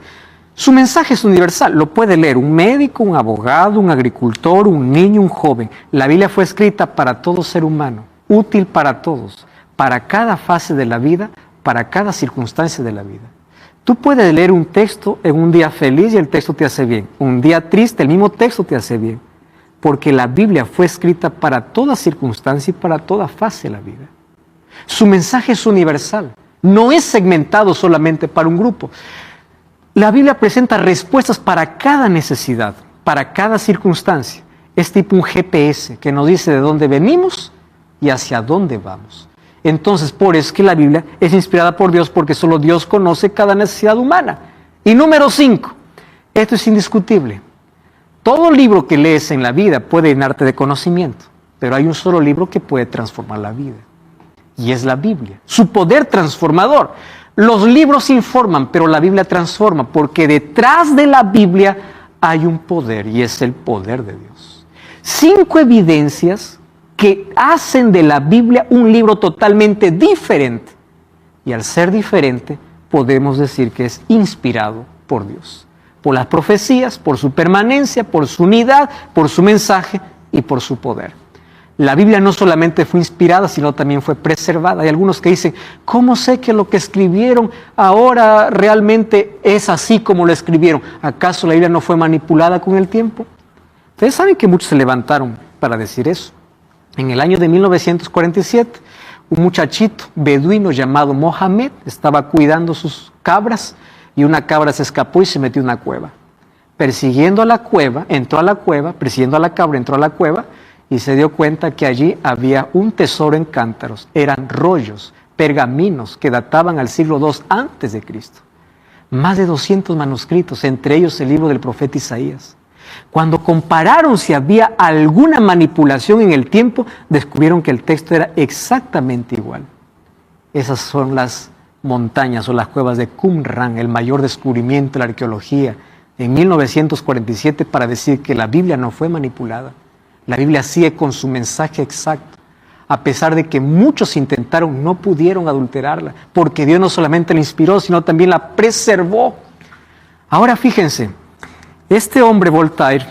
Su mensaje es universal, lo puede leer un médico, un abogado, un agricultor, un niño, un joven. La Biblia fue escrita para todo ser humano, útil para todos, para cada fase de la vida, para cada circunstancia de la vida. Tú puedes leer un texto en un día feliz y el texto te hace bien. Un día triste, el mismo texto te hace bien. Porque la Biblia fue escrita para toda circunstancia y para toda fase de la vida. Su mensaje es universal, no es segmentado solamente para un grupo. La Biblia presenta respuestas para cada necesidad, para cada circunstancia. Es tipo un GPS que nos dice de dónde venimos y hacia dónde vamos. Entonces, por eso es que la Biblia es inspirada por Dios, porque solo Dios conoce cada necesidad humana. Y número 5, esto es indiscutible. Todo libro que lees en la vida puede llenarte de conocimiento, pero hay un solo libro que puede transformar la vida. y es la Biblia. Su poder transformador. Los libros informan, pero la Biblia transforma, porque detrás de la Biblia hay un poder, y es el poder de Dios. 5 evidencias que hacen de la Biblia un libro totalmente diferente. Y al ser diferente, podemos decir que es inspirado por Dios. Por las profecías, por su permanencia, por su unidad, por su mensaje y por su poder. La Biblia no solamente fue inspirada, sino también fue preservada. Hay algunos que dicen, ¿cómo sé que lo que escribieron ahora realmente es así como lo escribieron? ¿Acaso la Biblia no fue manipulada con el tiempo? Ustedes saben que muchos se levantaron para decir eso. En el año de 1947, un muchachito beduino llamado Mohamed estaba cuidando sus cabras y una cabra se escapó y se metió en una cueva. Persiguiendo a la cueva, entró a la cueva, persiguiendo a la cabra, entró a la cueva y se dio cuenta que allí había un tesoro en cántaros. Eran rollos, pergaminos que databan al siglo II antes de Cristo. Más de 200 manuscritos, entre ellos el libro del profeta Isaías. Cuando compararon si había alguna manipulación en el tiempo, descubrieron que el texto era exactamente igual. Esas son las montañas o las cuevas de Qumran, el mayor descubrimiento de la arqueología en 1947 para decir que la Biblia no fue manipulada. La Biblia sigue con su mensaje exacto. A pesar de que muchos intentaron, no pudieron adulterarla, porque Dios no solamente la inspiró, sino también la preservó. Ahora fíjense, este hombre Voltaire,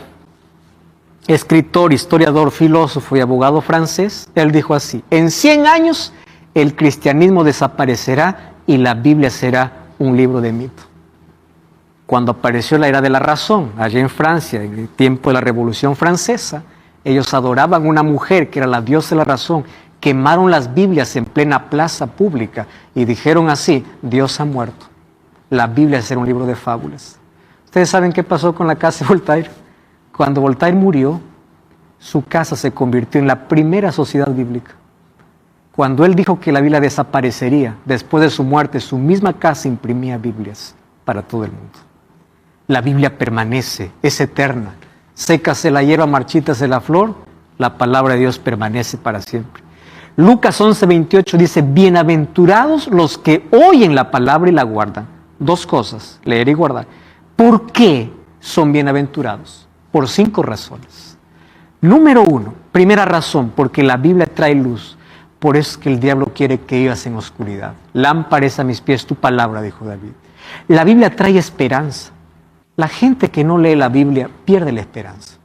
escritor, historiador, filósofo y abogado francés, él dijo así: en 100 años el cristianismo desaparecerá y la Biblia será un libro de mito. Cuando apareció la era de la razón, allá en Francia, en el tiempo de la Revolución Francesa, ellos adoraban a una mujer que era la diosa de la razón, quemaron las Biblias en plena plaza pública y dijeron así: Dios ha muerto, la Biblia será un libro de fábulas. ¿Ustedes saben qué pasó con la casa de Voltaire? Cuando Voltaire murió, su casa se convirtió en la primera sociedad bíblica. Cuando él dijo que la Biblia desaparecería, después de su muerte, su misma casa imprimía Biblias para todo el mundo. La Biblia permanece, es eterna. Sécase la hierba, marchítase la flor, la palabra de Dios permanece para siempre. Lucas 11:28 dice: bienaventurados los que oyen la palabra y la guardan. 2 cosas, leer y guardar. ¿Por qué son bienaventurados? Por 5 razones. Número 1, primera razón, porque la Biblia trae luz. Por eso es que el diablo quiere que vivas en oscuridad. Lámpara es a mis pies tu palabra, dijo David. La Biblia trae esperanza. La gente que no lee la Biblia pierde la esperanza.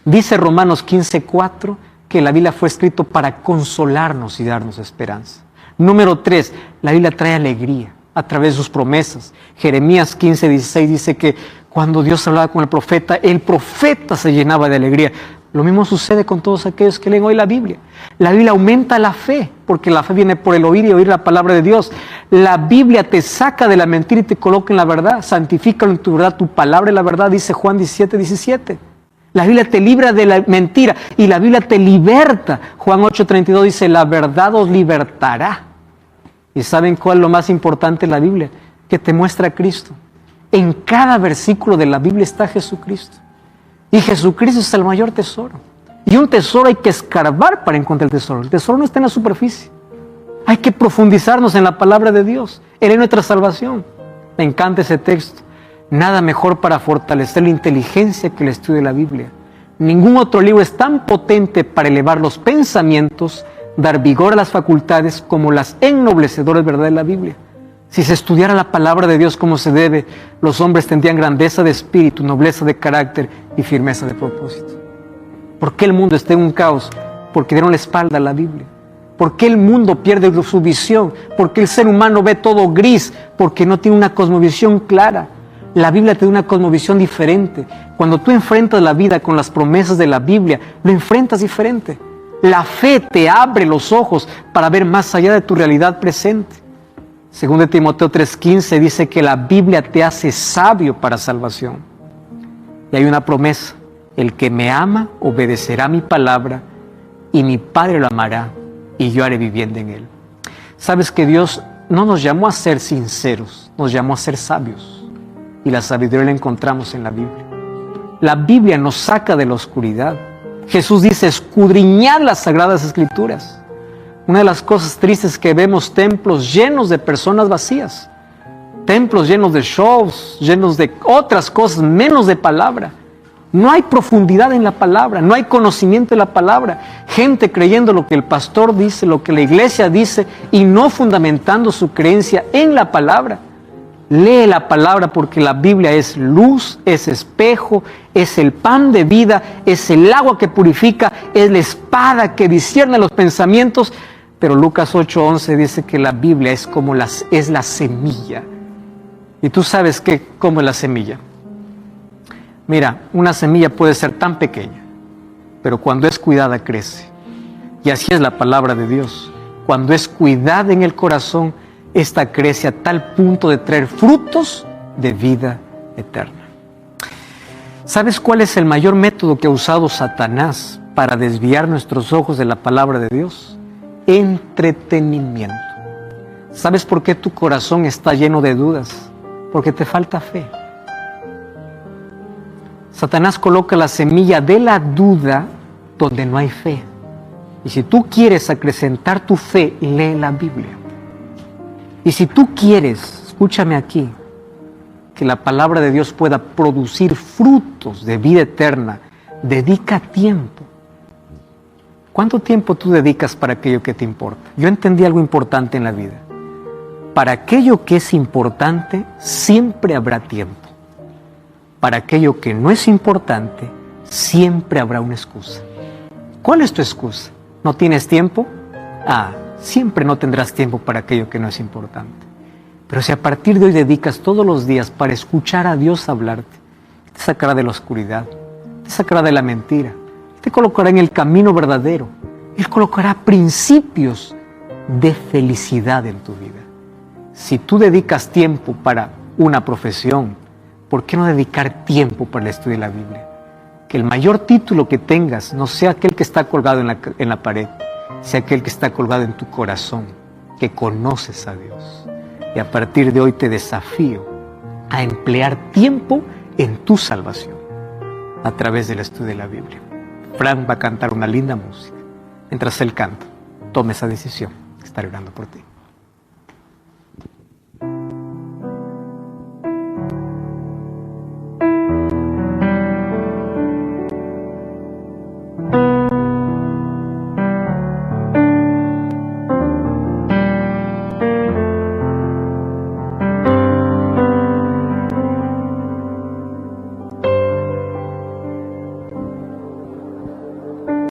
Dice Romanos 15:4 que la Biblia fue escrita para consolarnos y darnos esperanza. Número 3, la Biblia trae alegría a través de sus promesas. Jeremías 15:16 dice que cuando Dios hablaba con el profeta se llenaba de alegría. Lo mismo sucede con todos aquellos que leen hoy la Biblia. La Biblia aumenta la fe, porque la fe viene por el oír y oír la palabra de Dios. La Biblia te saca de la mentira y te coloca en la verdad. Santifícalo en tu verdad, tu palabra es la verdad, dice Juan 17:17. La Biblia te libra de la mentira y la Biblia te liberta. Juan 8:32 dice: la verdad os libertará. ¿Y saben cuál es lo más importante en la Biblia? Que te muestra a Cristo. En cada versículo de la Biblia está Jesucristo. Y Jesucristo es el mayor tesoro. Y un tesoro hay que escarbar para encontrar el tesoro. El tesoro no está en la superficie. Hay que profundizarnos en la palabra de Dios. Él es nuestra salvación. Me encanta ese texto. Nada mejor para fortalecer la inteligencia que el estudio de la Biblia. Ningún otro libro es tan potente para elevar los pensamientos, dar vigor a las facultades como las ennoblecedoras verdades de la Biblia. Si se estudiara la palabra de Dios como se debe, los hombres tendrían grandeza de espíritu, nobleza de carácter y firmeza de propósito. ¿Por qué el mundo está en un caos? Porque dieron la espalda a la Biblia. ¿Por qué el mundo pierde su visión? Porque el ser humano ve todo gris, porque no tiene una cosmovisión clara. La Biblia te da una cosmovisión diferente. Cuando tú enfrentas la vida con las promesas de la Biblia, lo enfrentas diferente. La fe te abre los ojos para ver más allá de tu realidad presente. Según de Timoteo 3:15 dice que la Biblia te hace sabio para salvación. Y hay una promesa: el que me ama obedecerá mi palabra, y mi Padre lo amará, y yo haré vivienda en él. Sabes que Dios no nos llamó a ser sinceros, nos llamó a ser sabios. Y la sabiduría la encontramos en la Biblia. La Biblia nos saca de la oscuridad. Jesús dice: escudriñad las sagradas escrituras. Una de las cosas tristes es que vemos templos llenos de personas vacías, templos llenos de shows, llenos de otras cosas, menos de palabra. No hay profundidad en la palabra, no hay conocimiento de la palabra. Gente creyendo lo que el pastor dice, lo que la iglesia dice, y no fundamentando su creencia en la palabra. Lee la palabra, porque la Biblia es luz, es espejo, es el pan de vida, es el agua que purifica, es la espada que discierne los pensamientos. Pero Lucas 8:11 dice que la Biblia es como es la semilla. Y tú sabes cómo es la semilla. Mira, una semilla puede ser tan pequeña, pero cuando es cuidada crece. Y así es la palabra de Dios. Cuando es cuidada en el corazón, esta crece a tal punto de traer frutos de vida eterna. ¿Sabes cuál es el mayor método que ha usado Satanás para desviar nuestros ojos de la palabra de Dios? Entretenimiento. ¿Sabes por qué tu corazón está lleno de dudas? Porque te falta fe. Satanás coloca la semilla de la duda donde no hay fe. Y si tú quieres acrecentar tu fe, lee la Biblia. Y si tú quieres, escúchame aquí, que la palabra de Dios pueda producir frutos de vida eterna, dedica tiempo. ¿Cuánto tiempo tú dedicas para aquello que te importa? Yo entendí algo importante en la vida. Para aquello que es importante, siempre habrá tiempo. Para aquello que no es importante, siempre habrá una excusa. ¿Cuál es tu excusa? ¿No tienes tiempo? Siempre no tendrás tiempo para aquello que no es importante. Pero si a partir de hoy dedicas todos los días para escuchar a Dios hablarte, te sacará de la oscuridad, te sacará de la mentira, te colocará en el camino verdadero. Él colocará principios de felicidad en tu vida. Si tú dedicas tiempo para una profesión, ¿por qué no dedicar tiempo para el estudio de la Biblia? Que el mayor título que tengas no sea aquel que está colgado en la pared, sea aquel que está colgado en tu corazón, que conoces a Dios. Y a partir de hoy te desafío a emplear tiempo en tu salvación a través del estudio de la Biblia. Frank va a cantar una linda música. Mientras él canta, toma esa decisión. Estaré orando por ti.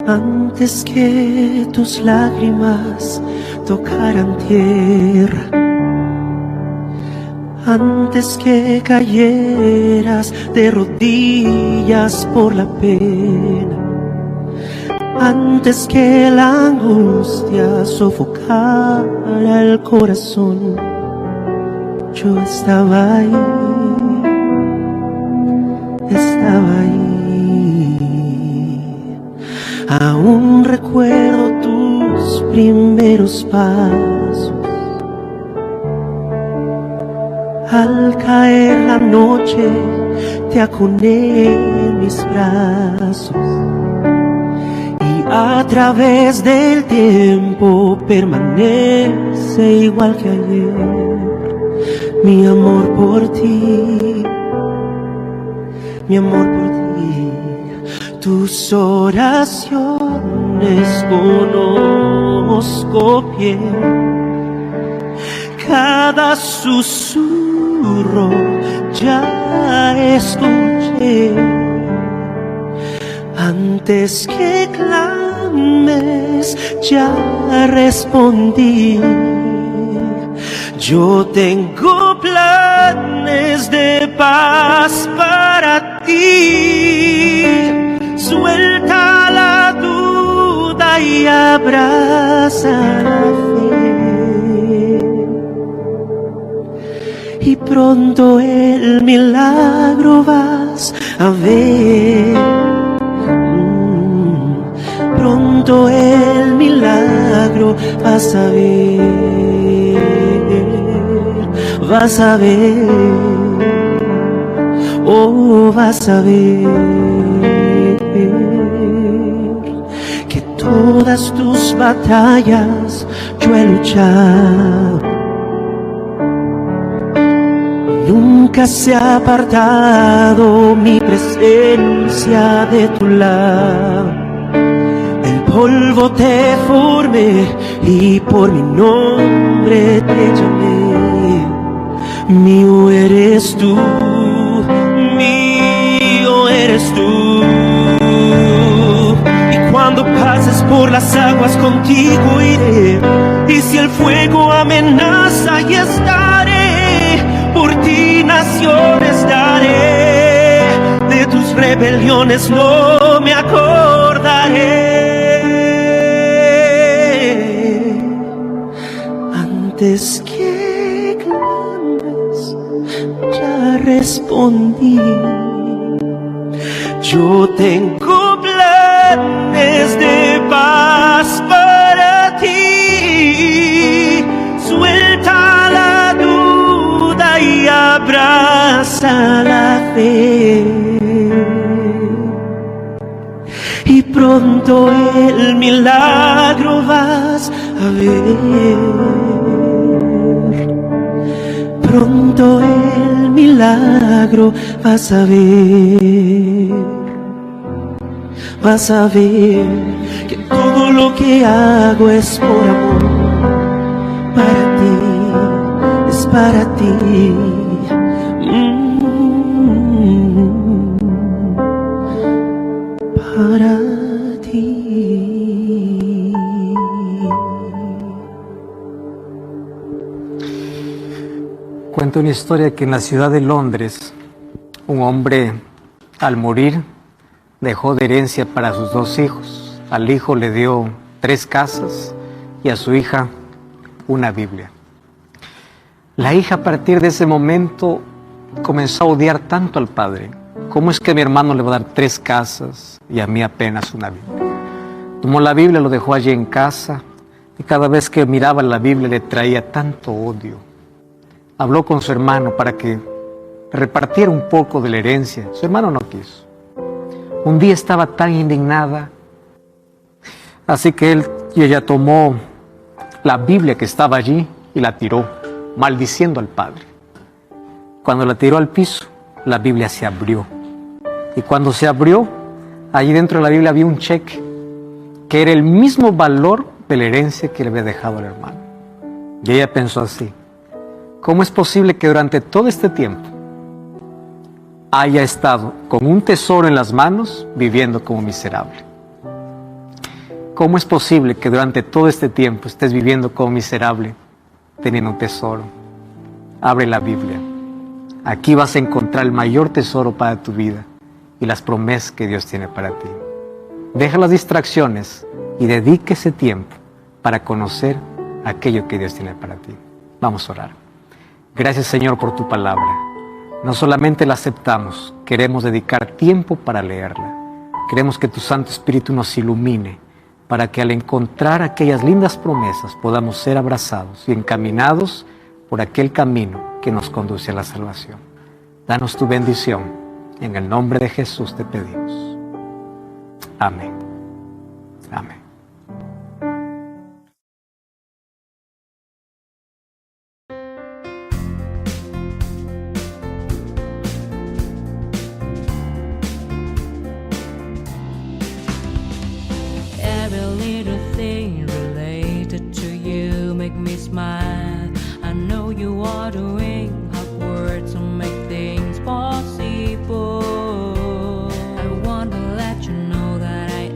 Antes que tus lágrimas tocaran tierra, antes que cayeras de rodillas por la pena, antes que la angustia sofocara el corazón, yo estaba ahí, estaba ahí. Aún recuerdo tus primeros pasos. Al caer la noche te acuné en mis brazos, y a través del tiempo permanece igual que ayer mi amor por ti, mi amor por ti. Tus oraciones conozco bien, cada susurro ya escuché. Antes que clames ya respondí. Yo tengo planes de paz para ti. Suelta la duda y abraza la fe, y pronto el milagro vas a ver. Pronto el milagro vas a ver, vas a ver, oh, vas a ver. Que todas tus batallas yo he luchado. Nunca se ha apartado mi presencia de tu lado. El polvo te formé y por mi nombre te llamé. Mío eres tú, mío eres tú. Y cuando pases por las aguas contigo iré. Y si el fuego amenaza, ahí estaré. Por ti naciones daré. De tus rebeliones no me acordaré. Antes que clames, ya respondí. Yo tengo planes de paz para ti. Suelta la duda y abraza la fe. Y pronto el milagro vas a ver. Pronto el milagro vas a ver. Vas a ver que todo lo que hago es por amor. Para ti, es para ti. Para ti. Cuenta una historia que en la ciudad de Londres, un hombre al morir dejó de herencia para sus 2 hijos. Al hijo le dio 3 casas y a su hija una Biblia. La hija a partir de ese momento comenzó a odiar tanto al padre. ¿Cómo es que a mi hermano le va a dar 3 casas y a mí apenas una Biblia? Tomó la Biblia, lo dejó allí en casa y cada vez que miraba la Biblia le traía tanto odio. Habló con su hermano para que repartiera un poco de la herencia. Su hermano no quiso. Un día estaba tan indignada, así que ella tomó la Biblia que estaba allí y la tiró, maldiciendo al padre. Cuando la tiró al piso, la Biblia se abrió. Y cuando se abrió, allí dentro de la Biblia había un cheque que era el mismo valor de la herencia que le había dejado al hermano. Y ella pensó así: ¿cómo es posible que durante todo este tiempo haya estado con un tesoro en las manos viviendo como miserable? ¿Cómo es posible que durante todo este tiempo estés viviendo como miserable teniendo un tesoro? Abre la Biblia. Aquí vas a encontrar el mayor tesoro para tu vida y las promesas que Dios tiene para ti. Deja las distracciones y dedique ese tiempo para conocer aquello que Dios tiene para ti. Vamos a orar. Gracias, Señor, por tu palabra. No solamente la aceptamos, queremos dedicar tiempo para leerla. Queremos que tu Santo Espíritu nos ilumine para que al encontrar aquellas lindas promesas podamos ser abrazados y encaminados por aquel camino que nos conduce a la salvación. Danos tu bendición. En el nombre de Jesús te pedimos. Amén. Amén. Every little thing related to you make me smile. I know you are doing hard work to make things possible. I want to let you know that I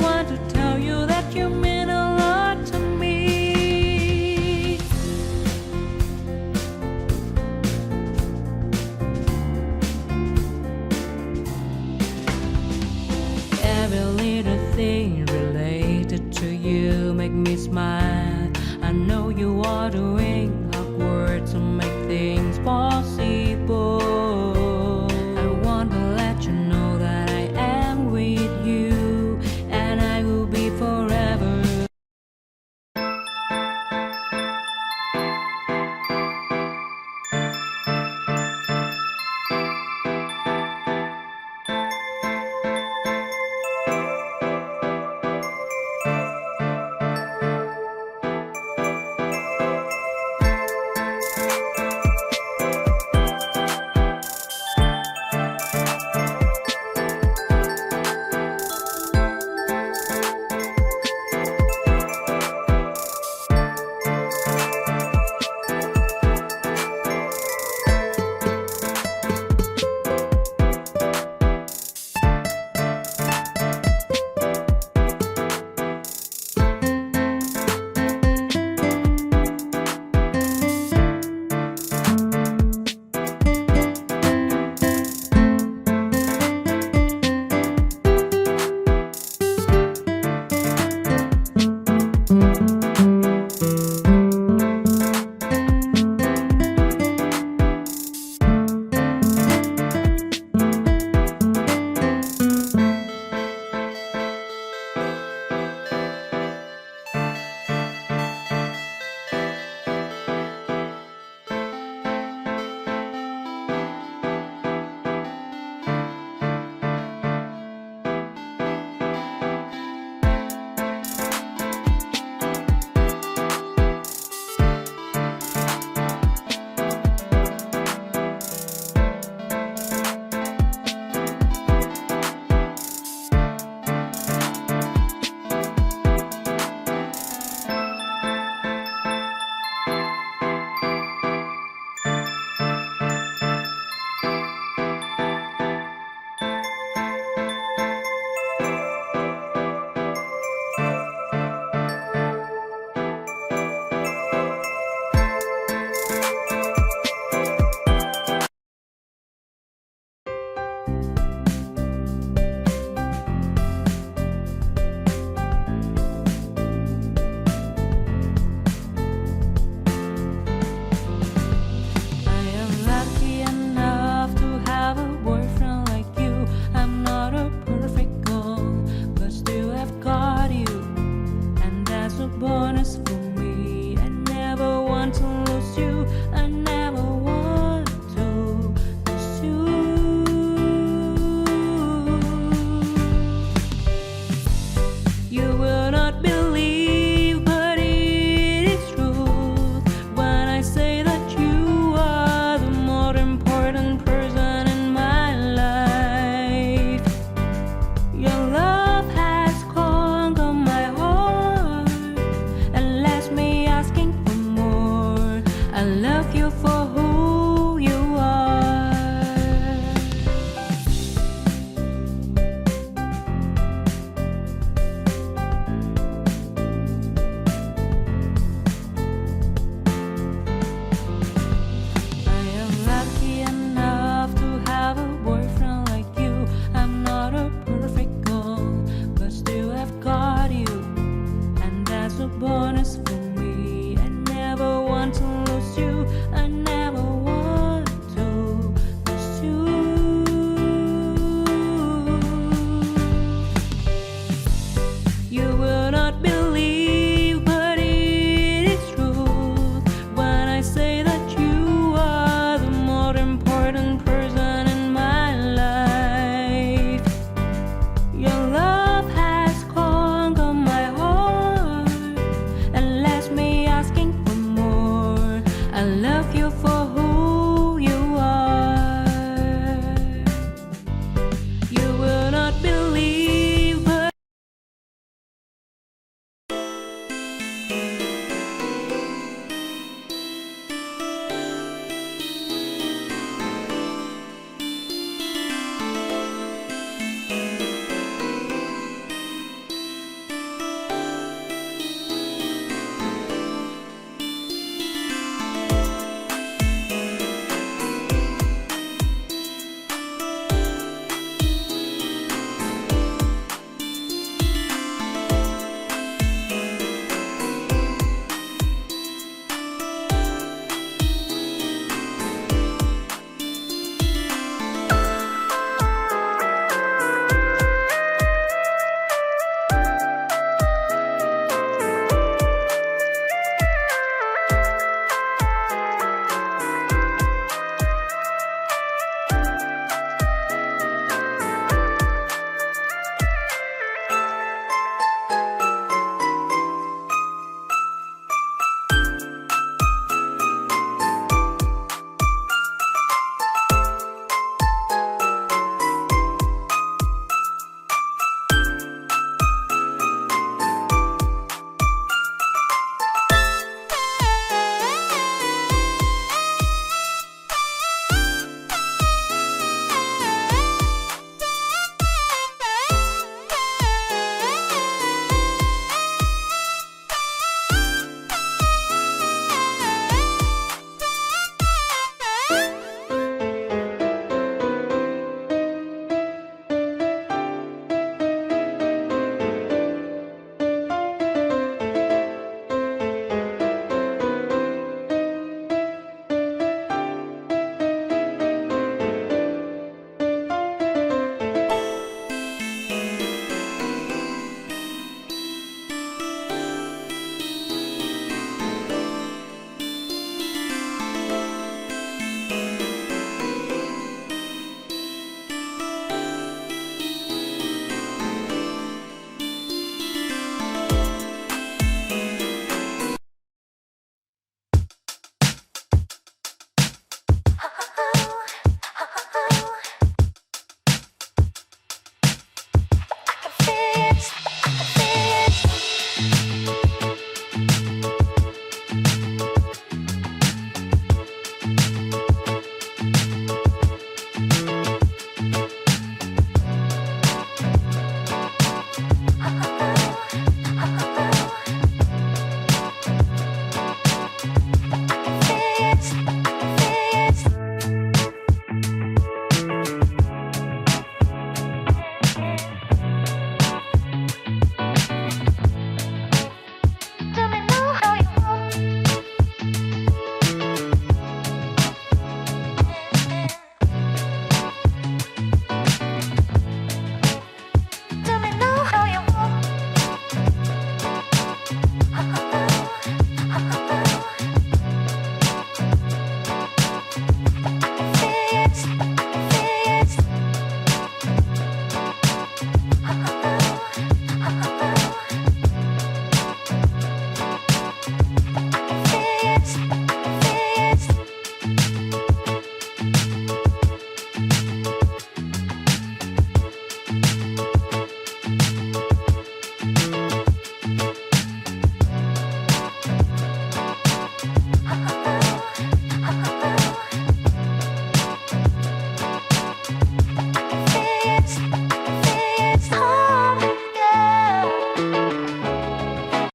want to tell you that you mean a lot to me. Every little thing